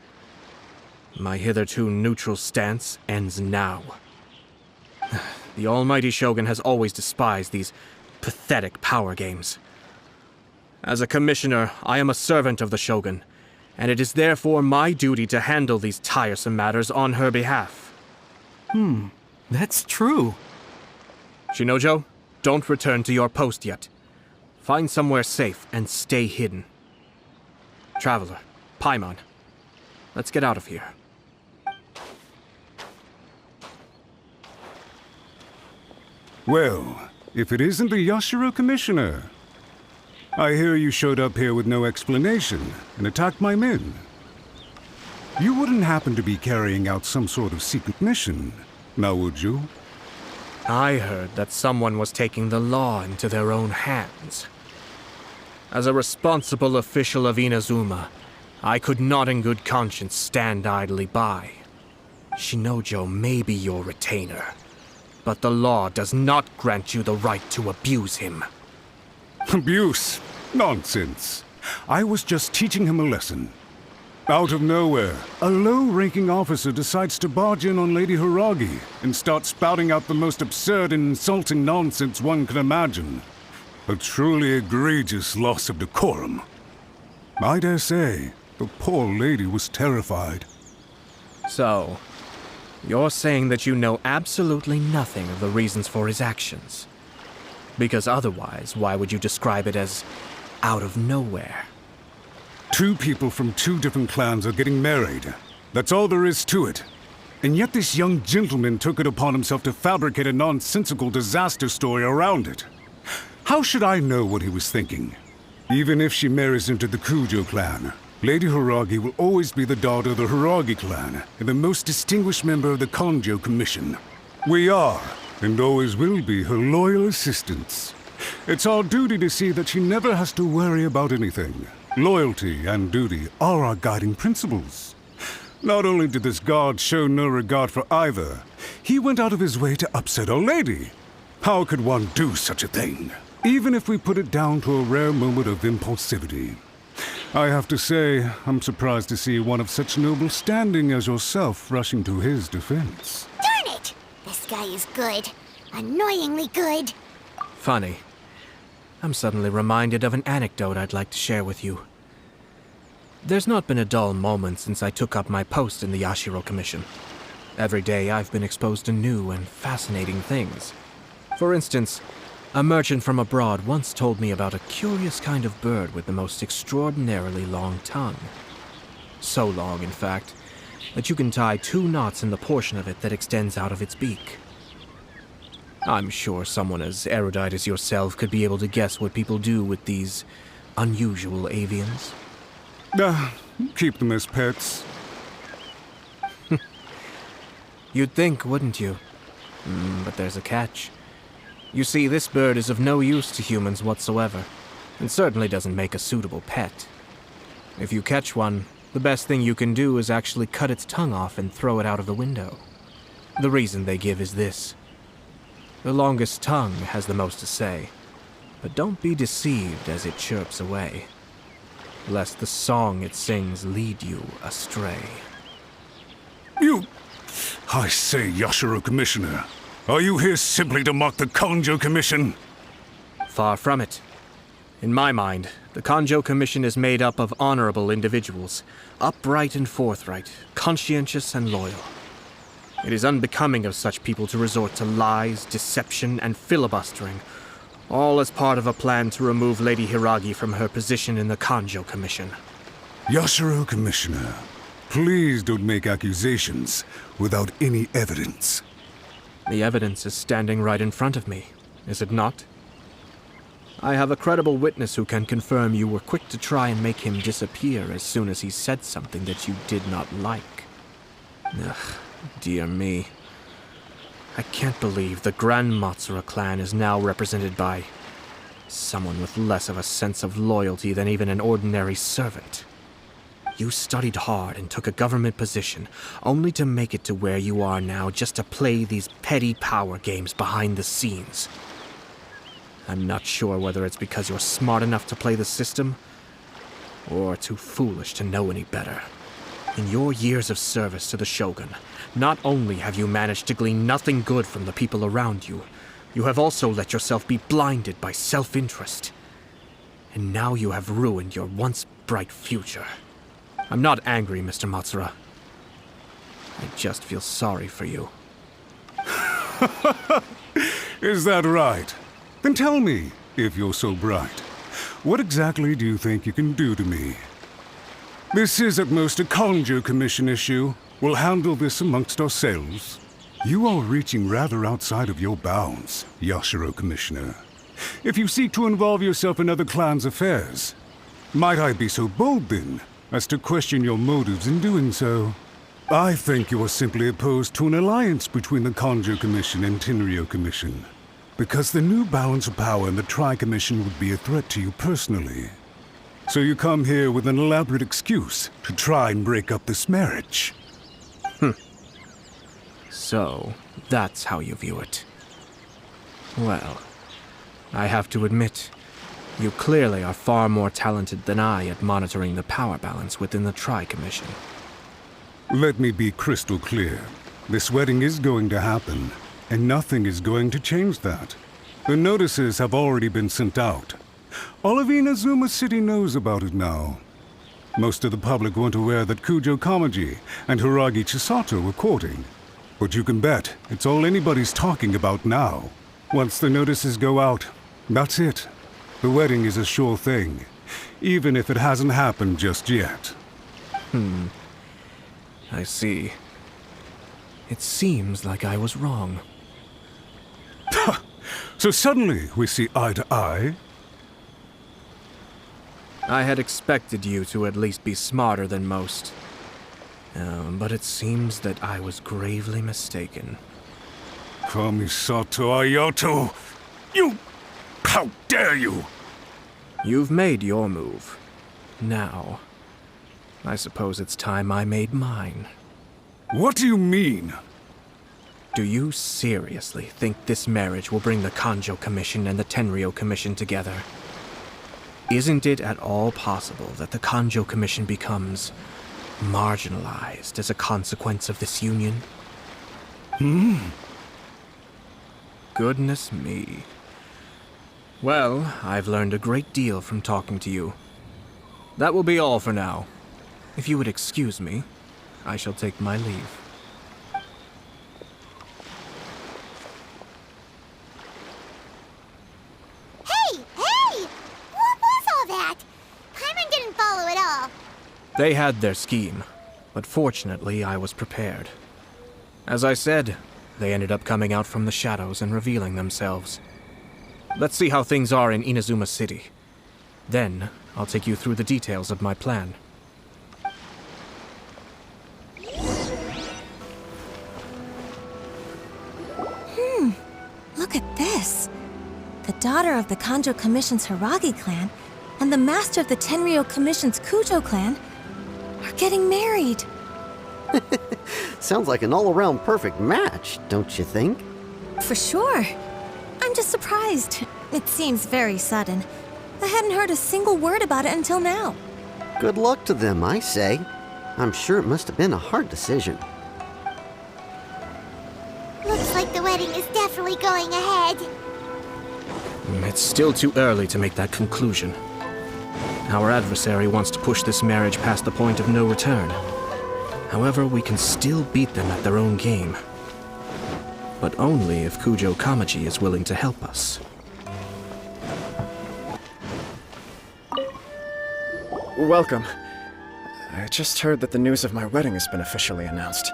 My hitherto neutral stance ends now. The almighty Shogun has always despised these pathetic power games. As a commissioner, I am a servant of the Shogun, and it is therefore my duty to handle these tiresome matters on her behalf.
That's true.
Shinojo, don't return to your post yet. Find somewhere safe and stay hidden. Traveler, Paimon, let's get out of here.
Well, if it isn't the Yashiro Commissioner. I hear you showed up here with no explanation and attacked my men. You wouldn't happen to be carrying out some sort of secret mission, now would you?
I heard that someone was taking the law into their own hands. As a responsible official of Inazuma, I could not in good conscience stand idly by. Shinojo may be your retainer, but the law does not grant you the right to abuse him.
Abuse? Nonsense. I was just teaching him a lesson. Out of nowhere, a low-ranking officer decides to barge in on Lady Hiragi and start spouting out the most absurd and insulting nonsense one can imagine. A truly egregious loss of decorum. I dare say, the poor lady was terrified.
So, you're saying that you know absolutely nothing of the reasons for his actions? Because otherwise, why would you describe it as out of nowhere?
Two people from two different clans are getting married. That's all there is to it. And yet this young gentleman took it upon himself to fabricate a nonsensical disaster story around it. How should I know what he was thinking? Even if she marries into the Kujo clan, Lady Hiragi will always be the daughter of the Hiragi clan and the most distinguished member of the Kanjo Commission. We are, and always will be, her loyal assistants. It's our duty to see that she never has to worry about anything. Loyalty and duty are our guiding principles. Not only did this guard show no regard for either, he went out of his way to upset our lady. How could one do such a thing? Even if we put it down to a rare moment of impulsivity. I have to say, I'm surprised to see one of such noble standing as yourself rushing to his defense.
Darn it! This guy is good. Annoyingly good.
Funny. I'm suddenly reminded of an anecdote I'd like to share with you. There's not been a dull moment since I took up my post in the Yashiro Commission. Every day I've been exposed to new and fascinating things. For instance, a merchant from abroad once told me about a curious kind of bird with the most extraordinarily long tongue. So long, in fact, that you can tie 2 knots in the portion of it that extends out of its beak. I'm sure someone as erudite as yourself could be able to guess what people do with these unusual avians.
Keep them as pets.
You'd think, wouldn't you? But there's a catch. You see, this bird is of no use to humans whatsoever, and certainly doesn't make a suitable pet. If you catch one, the best thing you can do is actually cut its tongue off and throw it out of the window. The reason they give is this. The longest tongue has the most to say, but don't be deceived as it chirps away, lest the song it sings lead you astray.
I say, Yashiro Commissioner, are you here simply to mock the Kanjo Commission?
Far from it. In my mind, the Kanjo Commission is made up of honorable individuals, upright and forthright, conscientious and loyal. It is unbecoming of such people to resort to lies, deception, and filibustering, All as part of a plan to remove Lady Hiragi from her position in the Kanjo Commission.
Yashiro, Commissioner, please don't make accusations without any evidence.
The evidence is standing right in front of me, is it not? I have a credible witness who can confirm you were quick to try and make him disappear as soon as he said something that you did not like. Ugh, dear me. I can't believe the Grand Matsura clan is now represented by someone with less of a sense of loyalty than even an ordinary servant. You studied hard and took a government position, only to make it to where you are now just to play these petty power games behind the scenes. I'm not sure whether it's because you're smart enough to play the system, or too foolish to know any better. In your years of service to the Shogun, not only have you managed to glean nothing good from the people around you, you have also let yourself be blinded by self-interest. And now you have ruined your once bright future. I'm not angry, Mr. Matsura. I just feel sorry for you.
Is that right? Then tell me, if you're so bright, what exactly do you think you can do to me? This is at most a Kanjo Commission issue. We'll handle this amongst ourselves. You are reaching rather outside of your bounds, Yashiro, Commissioner. If you seek to involve yourself in other clans' affairs, might I be so bold then as to question your motives in doing so? I think you are simply opposed to an alliance between the Kanjo Commission and Tenryou Commission, because the new balance of power in the Tri-Commission would be a threat to you personally. So you come here with an elaborate excuse to try and break up this marriage.
So, that's how you view it. Well, I have to admit, you clearly are far more talented than I at monitoring the power balance within the Tri-Commission.
Let me be crystal clear. This wedding is going to happen, and nothing is going to change that. The notices have already been sent out. All of Inazuma City knows about it now. Most of the public weren't aware that Kujo Kamaji and Hiragi Chisato were courting. But you can bet it's all anybody's talking about now. Once the notices go out, that's it. The wedding is a sure thing, even if it hasn't happened just yet.
I see. It seems like I was wrong.
So suddenly we see eye to eye?
I had expected you to at least be smarter than most. But it seems that I was gravely mistaken.
Kamisato Ayato! You! How dare you!
You've made your move. Now, I suppose it's time I made mine.
What do you mean?
Do you seriously think this marriage will bring the Kanjo Commission and the Tenryou Commission together? Isn't it at all possible that the Kanjo Commission becomes marginalized as a consequence of this union? Goodness me. Well, I've learned a great deal from talking to you. That will be all for now. If you would excuse me, I shall take my leave.
Hey! What was all that? Paimon didn't follow at all.
They had their scheme, but fortunately I was prepared. As I said, they ended up coming out from the shadows and revealing themselves. Let's see how things are in Inazuma City. Then, I'll take you through the details of my plan.
Look at this. The daughter of the Kanjo Commission's Hiragi clan and the master of the Tenryou Commission's Kujo clan are getting married.
Sounds like an all-around perfect match, don't you think?
For sure. I'm just surprised. It seems very sudden. I hadn't heard a single word about it until now.
Good luck to them, I say. I'm sure it must have been a hard decision.
Looks like the wedding is definitely going ahead.
It's still too early to make that conclusion. Our adversary wants to push this marriage past the point of no return. However, we can still beat them at their own game. But only if Kujo Kamaji is willing to help us.
Welcome. I just heard that the news of my wedding has been officially announced.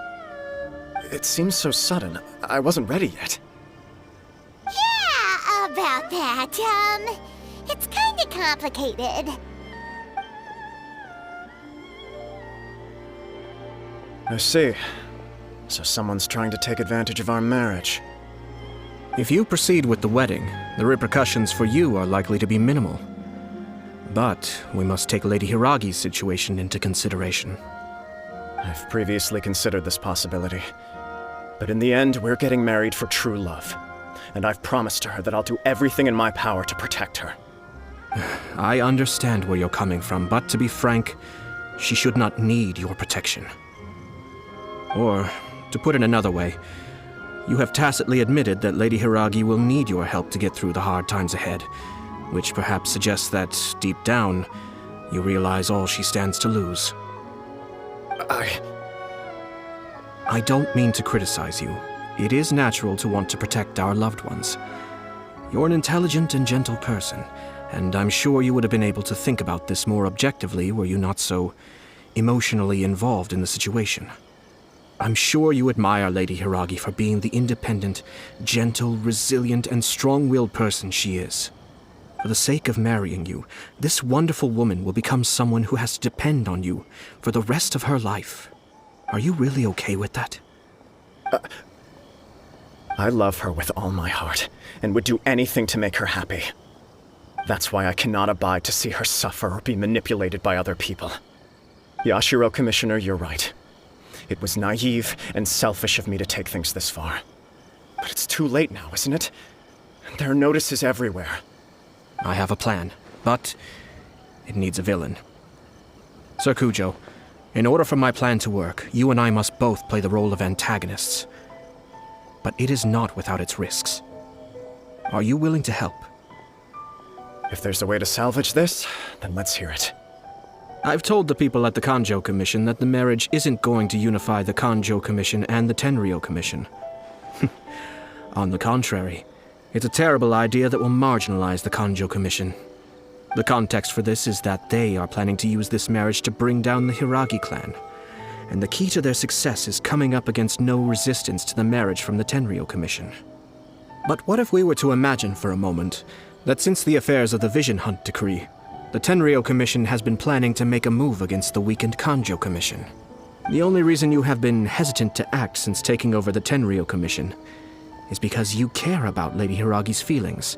It seems so sudden. I wasn't ready yet.
Yeah, about that. It's kinda complicated.
I see. So someone's trying to take advantage of our marriage.
If you proceed with the wedding, the repercussions for you are likely to be minimal. But we must take Lady Hiragi's situation into consideration.
I've previously considered this possibility. But in the end, we're getting married for true love. And I've promised her that I'll do everything in my power to protect her.
I understand where you're coming from, but to be frank, she should not need your protection. Or, to put it another way, you have tacitly admitted that Lady Hiragi will need your help to get through the hard times ahead, which perhaps suggests that, deep down, you realize all she stands to lose. I don't mean to criticize you. It is natural to want to protect our loved ones. You're an intelligent and gentle person, and I'm sure you would have been able to think about this more objectively were you not so emotionally involved in the situation. I'm sure you admire Lady Hiragi for being the independent, gentle, resilient, and strong-willed person she is. For the sake of marrying you, this wonderful woman will become someone who has to depend on you for the rest of her life. Are you really okay with that?
I love her with all my heart, and would do anything to make her happy. That's why I cannot abide to see her suffer or be manipulated by other people. Yashiro, Commissioner, you're right. It was naive and selfish of me to take things this far. But it's too late now, isn't it? There are notices everywhere.
I have a plan, but it needs a villain. Sir Kujo, in order for my plan to work, you and I must both play the role of antagonists. But it is not without its risks. Are you willing to help?
If there's a way to salvage this, then let's hear it.
I've told the people at the Kanjo Commission that the marriage isn't going to unify the Kanjo Commission and the Tenryou Commission. On the contrary, it's a terrible idea that will marginalize the Kanjo Commission. The context for this is that they are planning to use this marriage to bring down the Hiragi clan, and the key to their success is coming up against no resistance to the marriage from the Tenryou Commission. But what if we were to imagine for a moment that since the affairs of the Vision Hunt Decree, the Tenryou Commission has been planning to make a move against the weakened Kanjo Commission? The only reason you have been hesitant to act since taking over the Tenryou Commission is because you care about Lady Hiragi's feelings.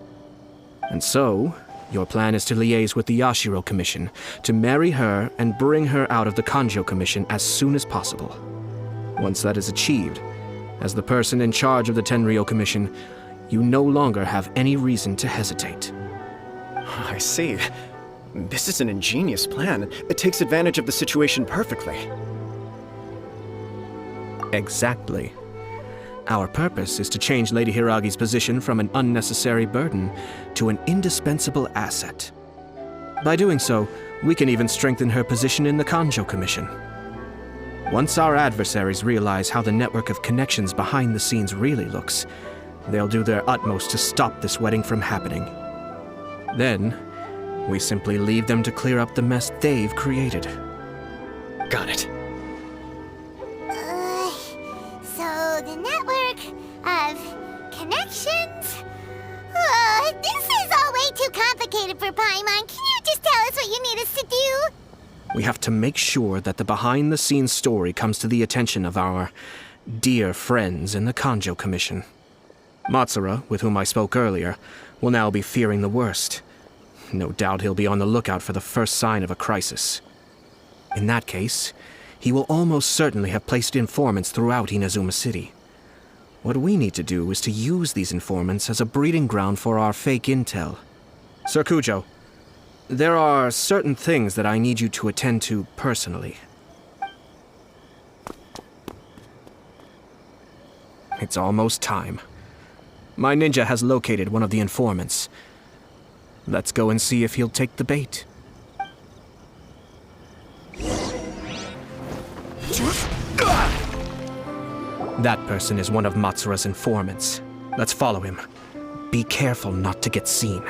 And so, your plan is to liaise with the Yashiro Commission, to marry her and bring her out of the Kanjo Commission as soon as possible. Once that is achieved, as the person in charge of the Tenryou Commission, you no longer have any reason to hesitate.
I see. This is an ingenious plan. It takes advantage of the situation perfectly.
Exactly. Our purpose is to change Lady Hiragi's position from an unnecessary burden to an indispensable asset. By doing so, we can even strengthen her position in the Kanjo Commission. Once our adversaries realize how the network of connections behind the scenes really looks, they'll do their utmost to stop this wedding from happening. Then, we simply leave them to clear up the mess they've created.
Got it.
So the network of connections? This is all way too complicated for Paimon. Can you just tell us what you need us to do?
We have to make sure that the behind-the-scenes story comes to the attention of our dear friends in the Kanjo Commission. Matsura, with whom I spoke earlier, will now be fearing the worst. No doubt he'll be on the lookout for the first sign of a crisis. In that case, he will almost certainly have placed informants throughout Inazuma City. What we need to do is to use these informants as a breeding ground for our fake intel. Sir Kujo, there are certain things that I need you to attend to personally. It's almost time. My ninja has located one of the informants. Let's go and see if he'll take the bait. That person is one of Matsura's informants. Let's follow him. Be careful not to get seen.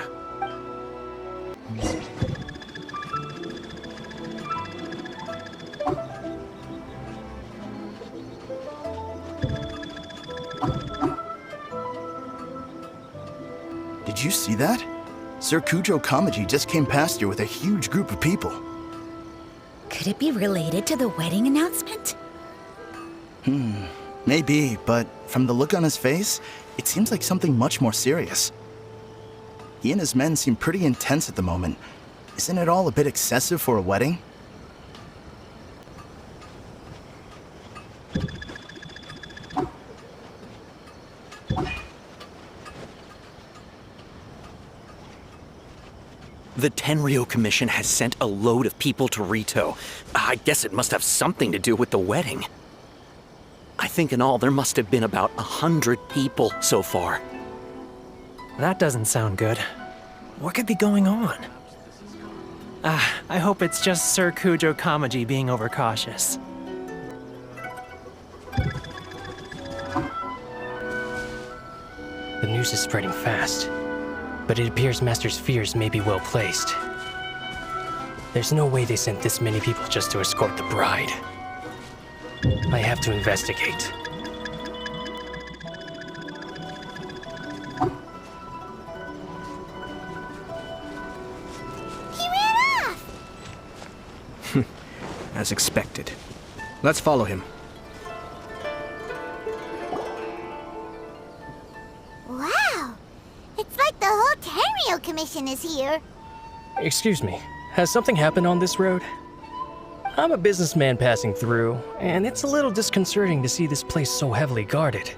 Did you see that? Sir Kujo Kamaji just came past here with a huge group of people.
Could it be related to the wedding announcement?
Maybe, but from the look on his face, it seems like something much more serious. He and his men seem pretty intense at the moment. Isn't it all a bit excessive for a wedding?
The Tenryou Commission has sent a load of people to Rito. I guess it must have something to do with the wedding. I think in all there must have been about 100 people so far.
That doesn't sound good. What could be going on? I hope it's just Sir Kujo Kamaji being overcautious.
The news is spreading fast, but it appears Master's fears may be well placed. There's no way they sent this many people just to escort the bride. I have to investigate.
He ran off!
As expected. Let's follow him.
Wow! It's like the whole Tenryou Commission is here.
Excuse me, has something happened on this road? I'm a businessman passing through, and it's a little disconcerting to see this place so heavily guarded.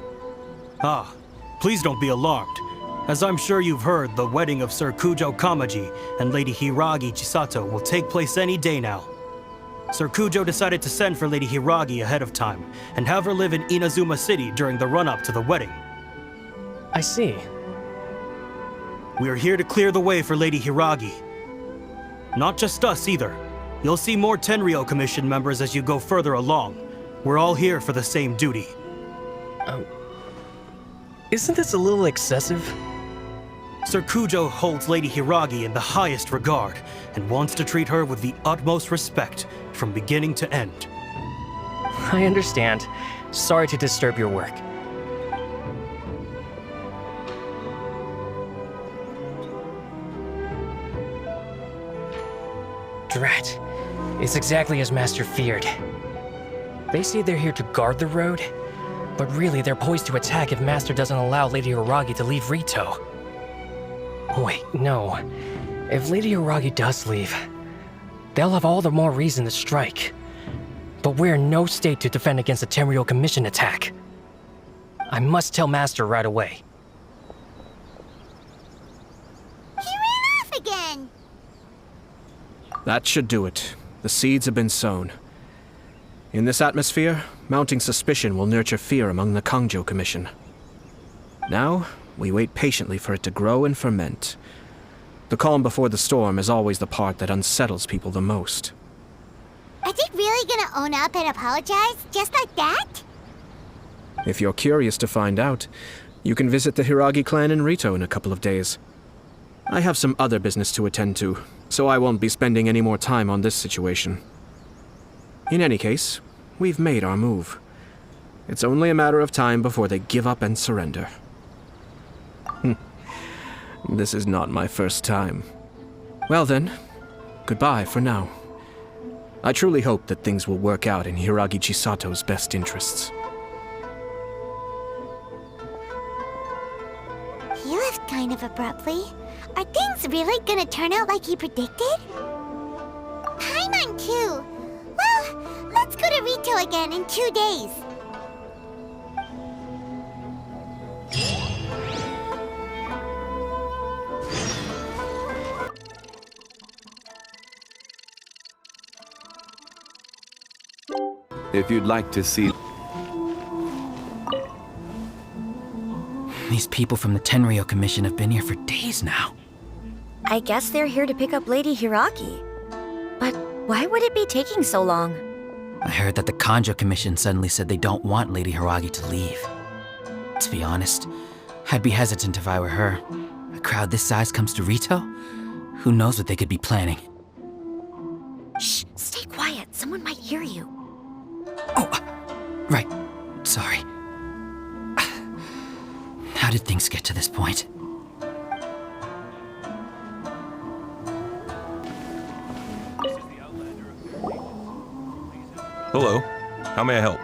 Ah, please don't be alarmed. As I'm sure you've heard, the wedding of Sir Kujo Kamaji and Lady Hiragi Chisato will take place any day now. Sir Kujo decided to send for Lady Hiragi ahead of time, and have her live in Inazuma City during the run-up to the wedding.
I see.
We are here to clear the way for Lady Hiragi. Not just us either. You'll see more Tenryou Commission members as you go further along. We're all here for the same duty.
Isn't this a little excessive?
Sir Kujo holds Lady Hiragi in the highest regard and wants to treat her with the utmost respect from beginning to end.
I understand. Sorry to disturb your work. Drat. It's exactly as Master feared. They say they're here to guard the road, but really they're poised to attack if Master doesn't allow Lady Hiragi to leave Rito. Wait, no. If Lady Hiragi does leave, they'll have all the more reason to strike. But we're in no state to defend against a Tenryou Commission attack. I must tell Master right away.
He ran off again!
That should do it. The seeds have been sown. In this atmosphere, mounting suspicion will nurture fear among the Kangjo Commission. Now, we wait patiently for it to grow and ferment. The calm before the storm is always the part that unsettles people the most.
Are they really gonna own up and apologize, just like that?
If you're curious to find out, you can visit the Hiragi clan in Rito in a couple of days. I have some other business to attend to, so I won't be spending any more time on this situation. In any case, we've made our move. It's only a matter of time before they give up and surrender. This is not my first time. Well then, goodbye for now. I truly hope that things will work out in Hiragi Chisato's best interests.
He left kind of abruptly. Are things really gonna turn out like he predicted? Paimon too. Well, let's go to Rito again in 2 days.
If you'd like to see...
These people from the Tenryou Commission have been here for days now.
I guess they're here to pick up Lady Hiragi. But why would it be taking so long?
I heard that the Kangjo Commission suddenly said they don't want Lady Hiragi to leave. To be honest, I'd be hesitant if I were her. A crowd this size comes to Rito? Who knows what they could be planning?
Shh, stay quiet. Someone might hear you.
Right. Sorry. How did things get to this point?
Hello. How may I help?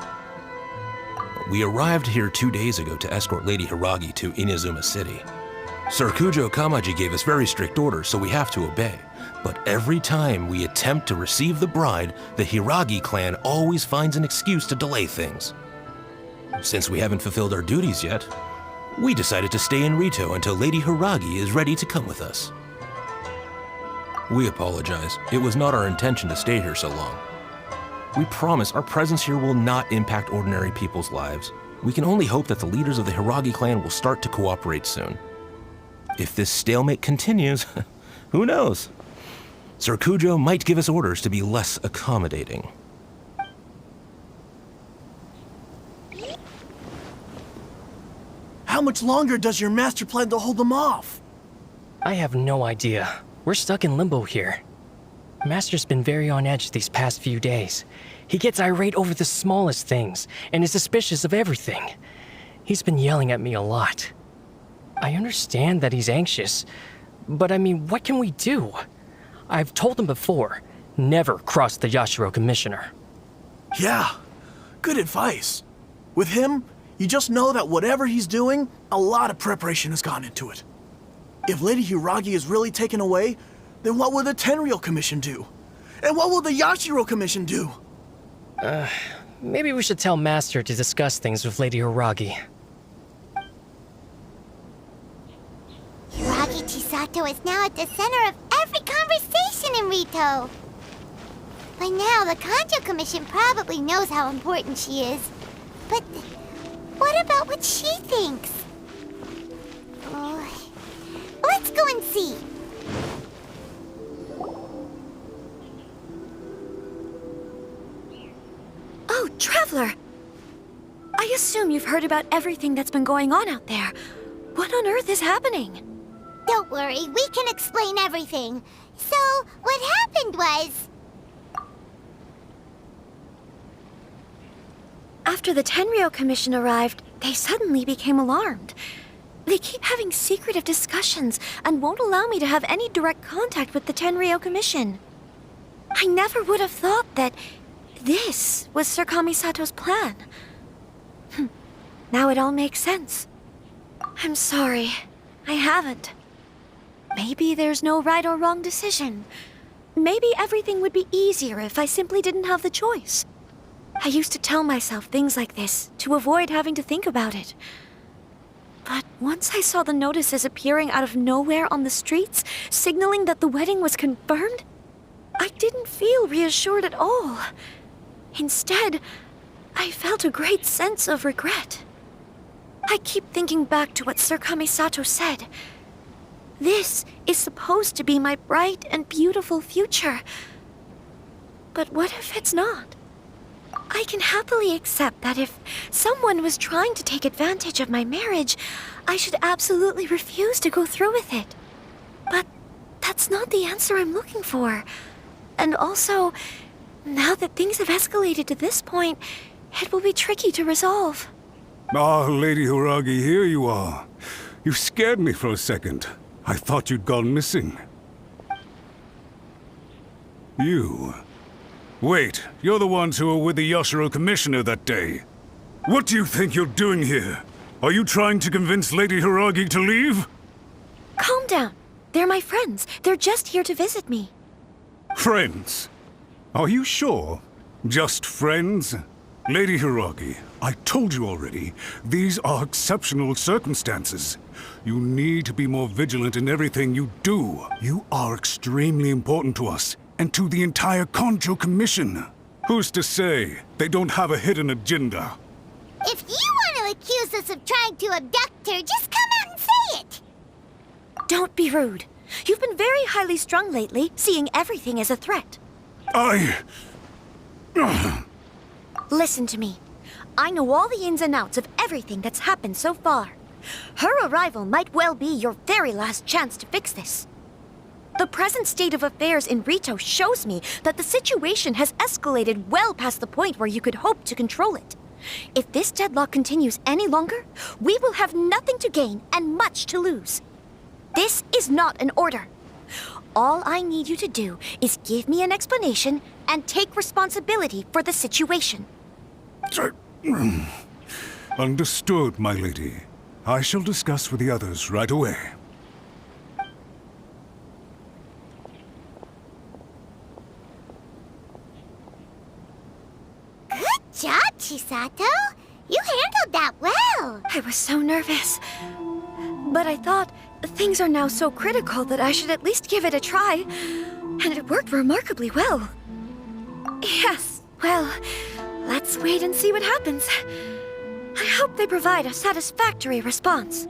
We arrived here 2 days ago to escort Lady Hiragi to Inazuma City. Sir Kujo Kamaji gave us very strict orders, so we have to obey. But every time we attempt to receive the bride, the Hiragi clan always finds an excuse to delay things. Since we haven't fulfilled our duties yet, we decided to stay in Rito until Lady Hiragi is ready to come with us. We apologize. It was not our intention to stay here so long. We promise our presence here will not impact ordinary people's lives. We can only hope that the leaders of the Hiragi clan will start to cooperate soon. If this stalemate continues, who knows? Sir Kujo might give us orders to be less accommodating.
How much longer does your master plan to hold them off?
I have no idea. We're stuck in limbo here. Master's been very on edge these past few days. He gets irate over the smallest things and is suspicious of everything. He's been yelling at me a lot. I understand that he's anxious, but I mean, what can we do? I've told him before, never cross the Yashiro Commissioner.
Yeah, good advice. With him, you just know that whatever he's doing, a lot of preparation has gone into it. If Lady Hiragi is really taken away, then what will the Tenryou Commission do? And what will the Yashiro Commission do?
Maybe we should tell Master to discuss things with Lady Hiragi.
Hiragi Chisato is now at the center of every conversation in Rito. By now, the Kanjo Commission probably knows how important she is. But what about what she thinks? Oh, let's go and see.
Oh, Traveler! I assume you've heard about everything that's been going on out there. What on earth is happening?
Don't worry, we can explain everything. So, what happened was...
After the Tenryou Commission arrived, they suddenly became alarmed. They keep having secretive discussions and won't allow me to have any direct contact with the Tenryou Commission. I never would have thought that this was Sir Kamisato's plan. Now it all makes sense. I'm sorry. I haven't. Maybe there's no right or wrong decision. Maybe everything would be easier if I simply didn't have the choice. I used to tell myself things like this to avoid having to think about it. But once I saw the notices appearing out of nowhere on the streets, signaling that the wedding was confirmed, I didn't feel reassured at all. Instead, I felt a great sense of regret. I keep thinking back to what Sir Kamisato said. This is supposed to be my bright and beautiful future. But what if it's not? I can happily accept that if someone was trying to take advantage of my marriage, I should absolutely refuse to go through with it. But that's not the answer I'm looking for. And also, now that things have escalated to this point, it will be tricky to resolve.
Ah, Lady Hiragi, here you are. You scared me for a second. I thought you'd gone missing. You... Wait, you're the ones who were with the Yashiro Commissioner that day. What do you think you're doing here? Are you trying to convince Lady Hiragi to leave?
Calm down. They're my friends. They're just here to visit me.
Friends? Are you sure? Just friends? Lady Hiragi, I told you already, these are exceptional circumstances. You need to be more vigilant in everything you do. You are extremely important to us, and to the entire Kanjo Commission. Who's to say they don't have a hidden agenda?
If you want to accuse us of trying to abduct her, just come out and say it!
Don't be rude. You've been very highly strung lately, seeing everything as a threat. Listen to me. I know all the ins and outs of everything that's happened so far. Her arrival might well be your very last chance to fix this. The present state of affairs in Rito shows me that the situation has escalated well past the point where you could hope to control it. If this deadlock continues any longer, we will have nothing to gain and much to lose. This is not an order. all I need you to do is give me an explanation and take responsibility for the situation.
Understood, my lady. I shall discuss with the others right away.
Good job, Chisato. You handled that well.
I was so nervous. But I thought things are now so critical that I should at least give it a try. And it worked remarkably well. Yes, well, let's wait and see what happens. I hope they provide a satisfactory response.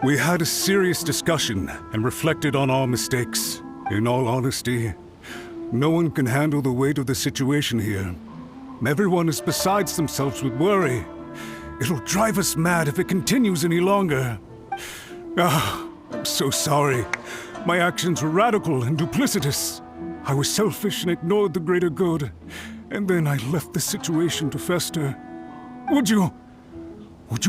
We had a serious discussion and reflected on our mistakes. In all honesty, no one can handle the weight of the situation here. Everyone is besides themselves with worry. It'll drive us mad if it continues any longer. I'm so sorry. My actions were radical and duplicitous. I was selfish and ignored the greater good. And then I left the situation to fester. Would you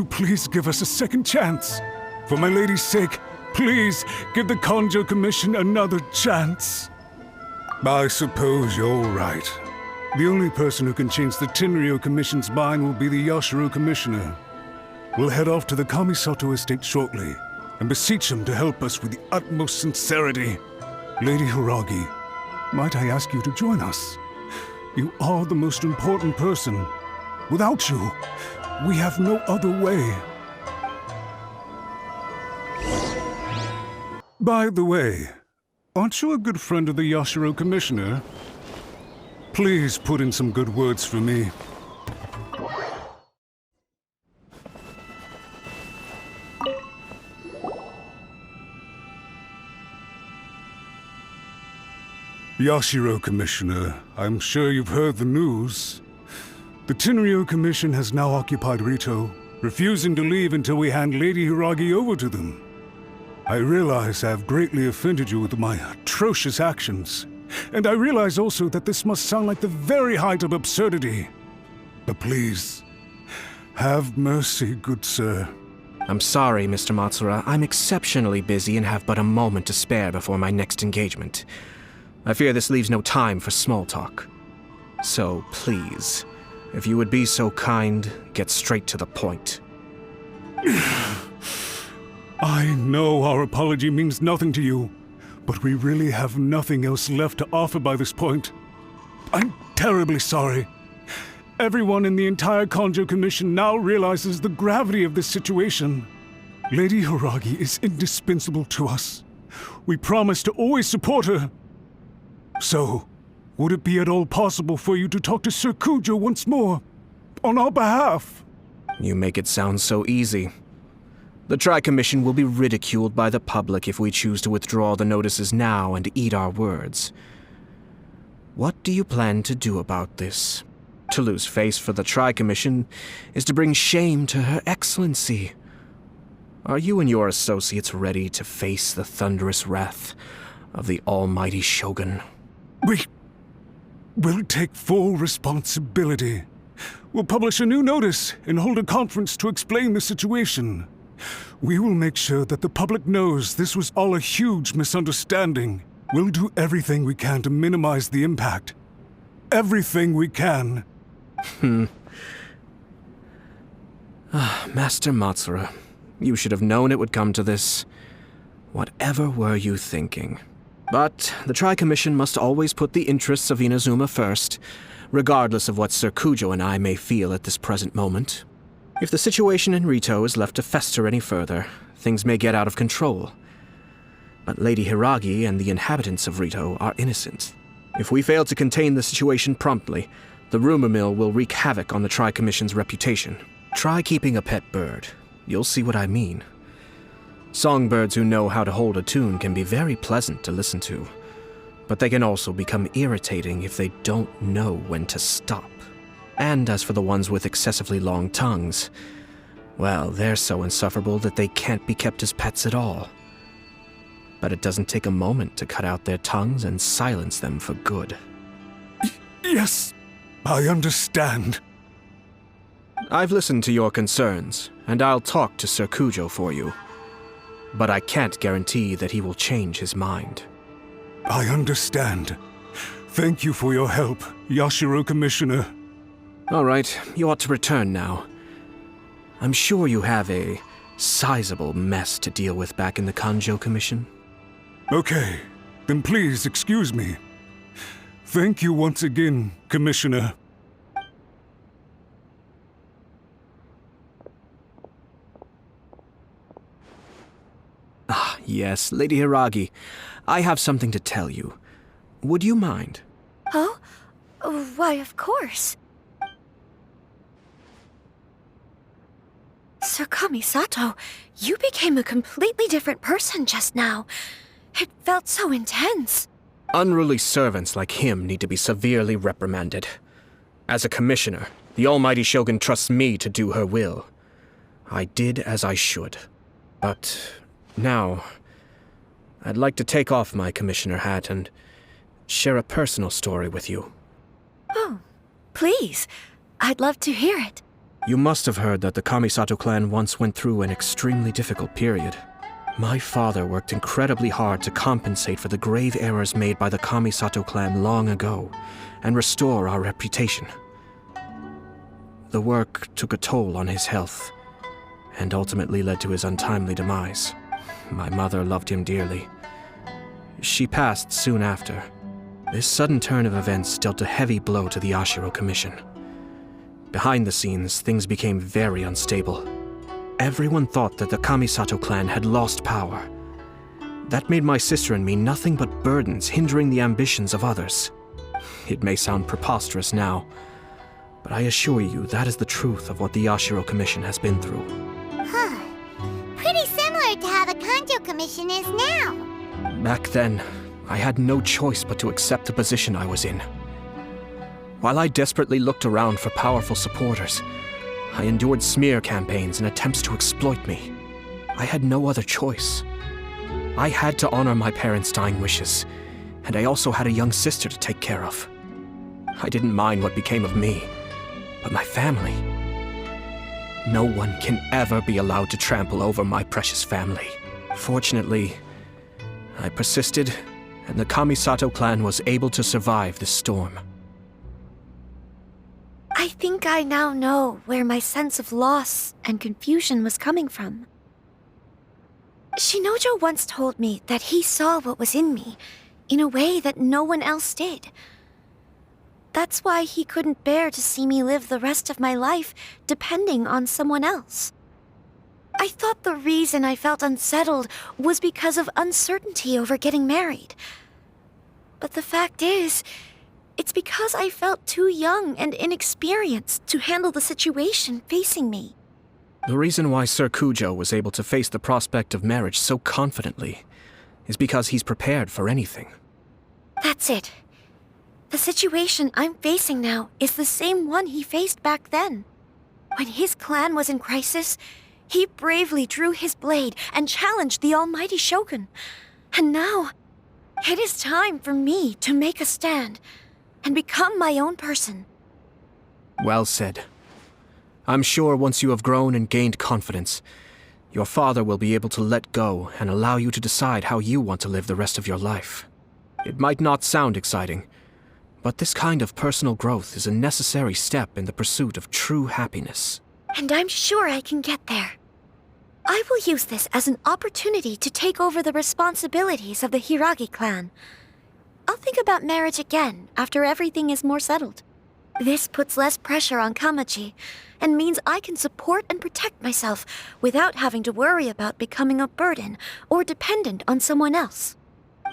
please give us a second chance? For my lady's sake, please give the Kanjo Commission another chance. I suppose you're right. The only person who can change the Tenryou Commission's mind will be the Yashiro Commissioner. We'll head off to the Kamisato estate shortly and beseech him to help us with the utmost sincerity. Lady Hiragi, might I ask you to join us? You are the most important person. Without you, we have no other way. By the way, aren't you a good friend of the Yashiro Commissioner? Please put in some good words for me. Yashiro Commissioner, I'm sure you've heard the news. The Tenryou Commission has now occupied Rito, refusing to leave until we hand Lady Hiragi over to them. I realize I have greatly offended you with my atrocious actions, and I realize also that this must sound like the very height of absurdity. But please, have mercy, good sir.
I'm sorry, Mr. Matsura. I'm exceptionally busy and have but a moment to spare before my next engagement. I fear this leaves no time for small talk. So please, if you would be so kind, get straight to the point.
I know our apology means nothing to you, but we really have nothing else left to offer by this point. I'm terribly sorry. Everyone in the entire Kanjo Commission now realizes the gravity of this situation. Lady Hiragi is indispensable to us. We promise to always support her. So, would it be at all possible for you to talk to Sir Kujo once more, on our behalf?
You make it sound so easy. The Tri-Commission will be ridiculed by the public if we choose to withdraw the notices now and eat our words. What do you plan to do about this? To lose face for the Tri-Commission is to bring shame to Her Excellency. Are you and your associates ready to face the thunderous wrath of the almighty Shogun?
We'll take full responsibility. We'll publish a new notice and hold a conference to explain the situation. We will make sure that the public knows this was all a huge misunderstanding. We'll do everything we can to minimize the impact. Everything we can.
Master Matsura, you should have known it would come to this. Whatever were you thinking? But the Tri-Commission must always put the interests of Inazuma first, regardless of what Sir Kujo and I may feel at this present moment. If the situation in Rito is left to fester any further, things may get out of control. But Lady Hiragi and the inhabitants of Rito are innocent. If we fail to contain the situation promptly, the rumor mill will wreak havoc on the Tri-Commission's reputation. Try keeping a pet bird. You'll see what I mean. Songbirds who know how to hold a tune can be very pleasant to listen to, but they can also become irritating if they don't know when to stop. And as for the ones with excessively long tongues, well, they're so insufferable that they can't be kept as pets at all. But it doesn't take a moment to cut out their tongues and silence them for good.
Yes, I understand.
I've listened to your concerns, and I'll talk to Sir Kujo for you. but I can't guarantee that he will change his mind.
I understand. Thank you for your help, Yashiro Commissioner.
All right, you ought to return now. I'm sure you have a sizable mess to deal with back in the Kanjo Commission.
Okay, then please excuse me. Thank you once again, Commissioner.
Ah, yes, Lady Hiragi. I have something to tell you. Would you mind?
Oh? Why, of course. Sir Kamisato, you became a completely different person just now. It felt so intense.
Unruly servants like him need to be severely reprimanded. As a commissioner, the almighty shogun trusts me to do her will. I did as I should. But now, I'd like to take off my commissioner hat and share a personal story with you.
Oh, please. I'd love to hear it.
You must have heard that the Kamisato clan once went through an extremely difficult period. My father worked incredibly hard to compensate for the grave errors made by the Kamisato clan long ago and restore our reputation. The work took a toll on his health and ultimately led to his untimely demise. My mother loved him dearly. She passed soon after. This sudden turn of events dealt a heavy blow to the Yashiro Commission. Behind the scenes, things became very unstable. Everyone thought that the Kamisato clan had lost power. That made my sister and me nothing but burdens hindering the ambitions of others. It may sound preposterous now, but I assure you that is the truth of what the Yashiro Commission has been through.
Huh. Pretty similar to how the Kanjo Commission is now.
Back then, I had no choice but to accept the position I was in. While I desperately looked around for powerful supporters, I endured smear campaigns and attempts to exploit me. I had no other choice. I had to honor my parents' dying wishes, and I also had a young sister to take care of. I didn't mind what became of me, but my family. No one can ever be allowed to trample over my precious family. Fortunately, I persisted, and the Kamisato clan was able to survive this storm.
I think I now know where my sense of loss and confusion was coming from. Shinojo once told me that he saw what was in me in a way that no one else did. That's why he couldn't bear to see me live the rest of my life depending on someone else. I thought the reason I felt unsettled was because of uncertainty over getting married. But the fact is, it's because I felt too young and inexperienced to handle the situation facing me.
The reason why Sir Kujo was able to face the prospect of marriage so confidently is because he's prepared for anything.
That's it. The situation I'm facing now is the same one he faced back then. When his clan was in crisis, he bravely drew his blade and challenged the almighty shogun. And now, it is time for me to make a stand and become my own person.
Well said. I'm sure once you have grown and gained confidence, your father will be able to let go and allow you to decide how you want to live the rest of your life. It might not sound exciting, but this kind of personal growth is a necessary step in the pursuit of true happiness.
And I'm sure I can get there. I will use this as an opportunity to take over the responsibilities of the Hiragi clan. I'll think about marriage again after everything is more settled. This puts less pressure on Kamaji, and means I can support and protect myself without having to worry about becoming a burden or dependent on someone else.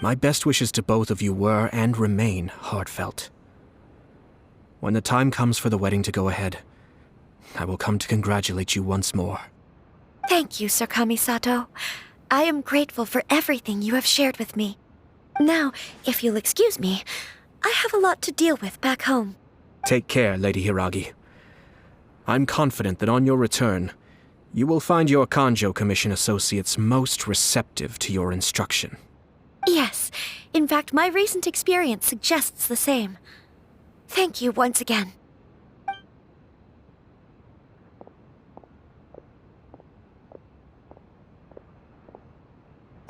My best wishes to both of you were and remain heartfelt. When the time comes for the wedding to go ahead, I will come to congratulate you once more.
Thank you, Sir Kamisato. I am grateful for everything you have shared with me. Now, if you'll excuse me, I have a lot to deal with back home.
Take care, Lady Hiragi. I'm confident that on your return, you will find your Kanjo Commission associates most receptive to your instruction.
Yes, in fact, my recent experience suggests the same. Thank you once again.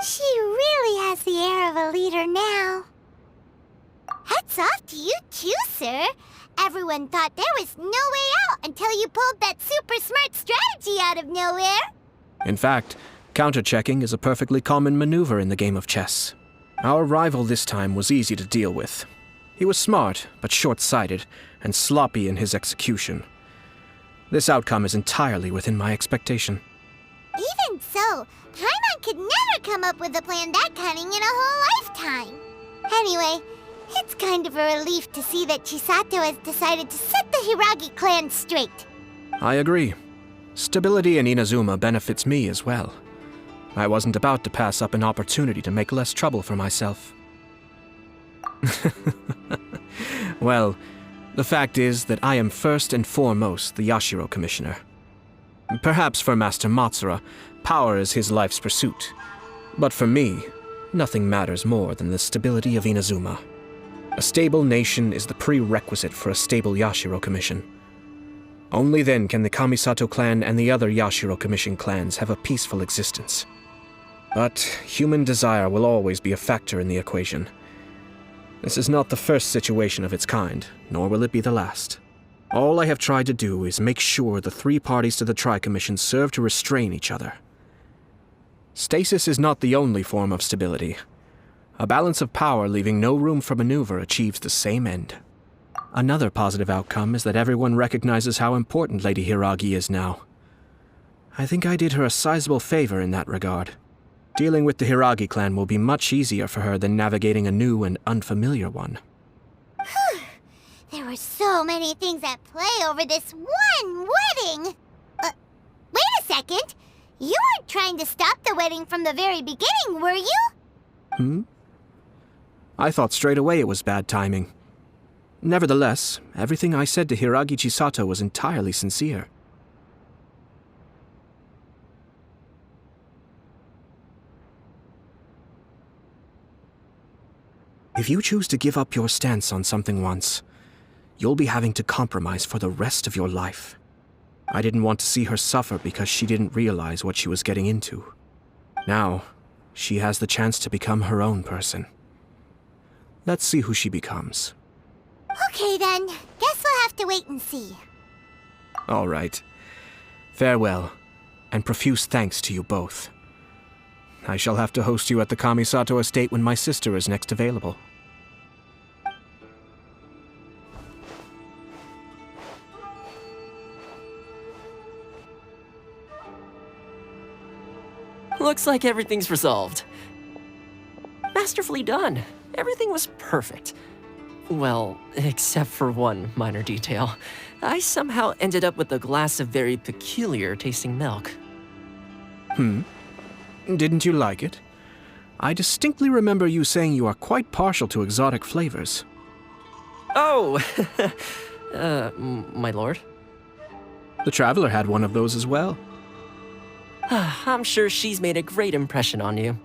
She really has the air of a leader now. Hats off to you too, sir. Everyone thought there was no way out until you pulled that super smart strategy out of nowhere.
In fact, counter-checking is a perfectly common maneuver in the game of chess. Our rival this time was easy to deal with. He was smart, but short-sighted, and sloppy in his execution. This outcome is entirely within my expectation.
Even so, Paimon could never come up with a plan that cunning in a whole lifetime. Anyway, it's kind of a relief to see that Chisato has decided to set the Hiragi clan straight.
I agree. Stability in Inazuma benefits me as well. I wasn't about to pass up an opportunity to make less trouble for myself. Well, the fact is that I am first and foremost the Yashiro Commissioner. Perhaps for Master Matsura, power is his life's pursuit. But for me, nothing matters more than the stability of Inazuma. A stable nation is the prerequisite for a stable Yashiro Commission. Only then can the Kamisato clan and the other Yashiro Commission clans have a peaceful existence. But human desire will always be a factor in the equation. This is not the first situation of its kind, nor will it be the last. All I have tried to do is make sure the three parties to the Tri-Commission serve to restrain each other. Stasis is not the only form of stability. A balance of power leaving no room for maneuver achieves the same end. Another positive outcome is that everyone recognizes how important Lady Hiragi is now. I think I did her a sizable favor in that regard. Dealing with the Hiragi clan will be much easier for her than navigating a new and unfamiliar one.
Whew. There were so many things at play over this one wedding! Wait a second! You weren't trying to stop the wedding from the very beginning, were you?
I thought straight away it was bad timing. Nevertheless, everything I said to Hiragi Chisato was entirely sincere. If you choose to give up your stance on something once, you'll be having to compromise for the rest of your life. I didn't want to see her suffer because she didn't realize what she was getting into. Now, she has the chance to become her own person. Let's see who she becomes.
Okay then, guess we'll have to wait and see.
All right. Farewell, and profuse thanks to you both. I shall have to host you at the Kamisato estate when my sister is next available.
Looks like everything's resolved. Masterfully done. Everything was perfect. Well, except for one minor detail. I somehow ended up with a glass of very peculiar tasting milk.
Didn't you like it? I distinctly remember you saying you are quite partial to exotic flavors.
Oh! My lord?
The Traveler had one of those as well.
I'm sure she's made a great impression on you.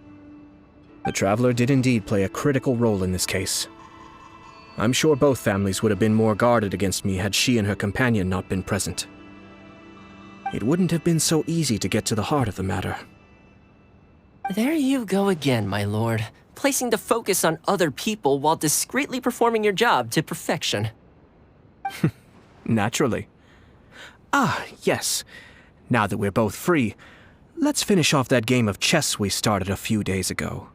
The Traveler did indeed play a critical role in this case. I'm sure both families would have been more guarded against me had she and her companion not been present. It wouldn't have been so easy to get to the heart of the matter.
There you go again, my lord. Placing the focus on other people while discreetly performing your job to perfection.
Naturally. Ah, yes. Now that we're both free, let's finish off that game of chess we started a few days ago.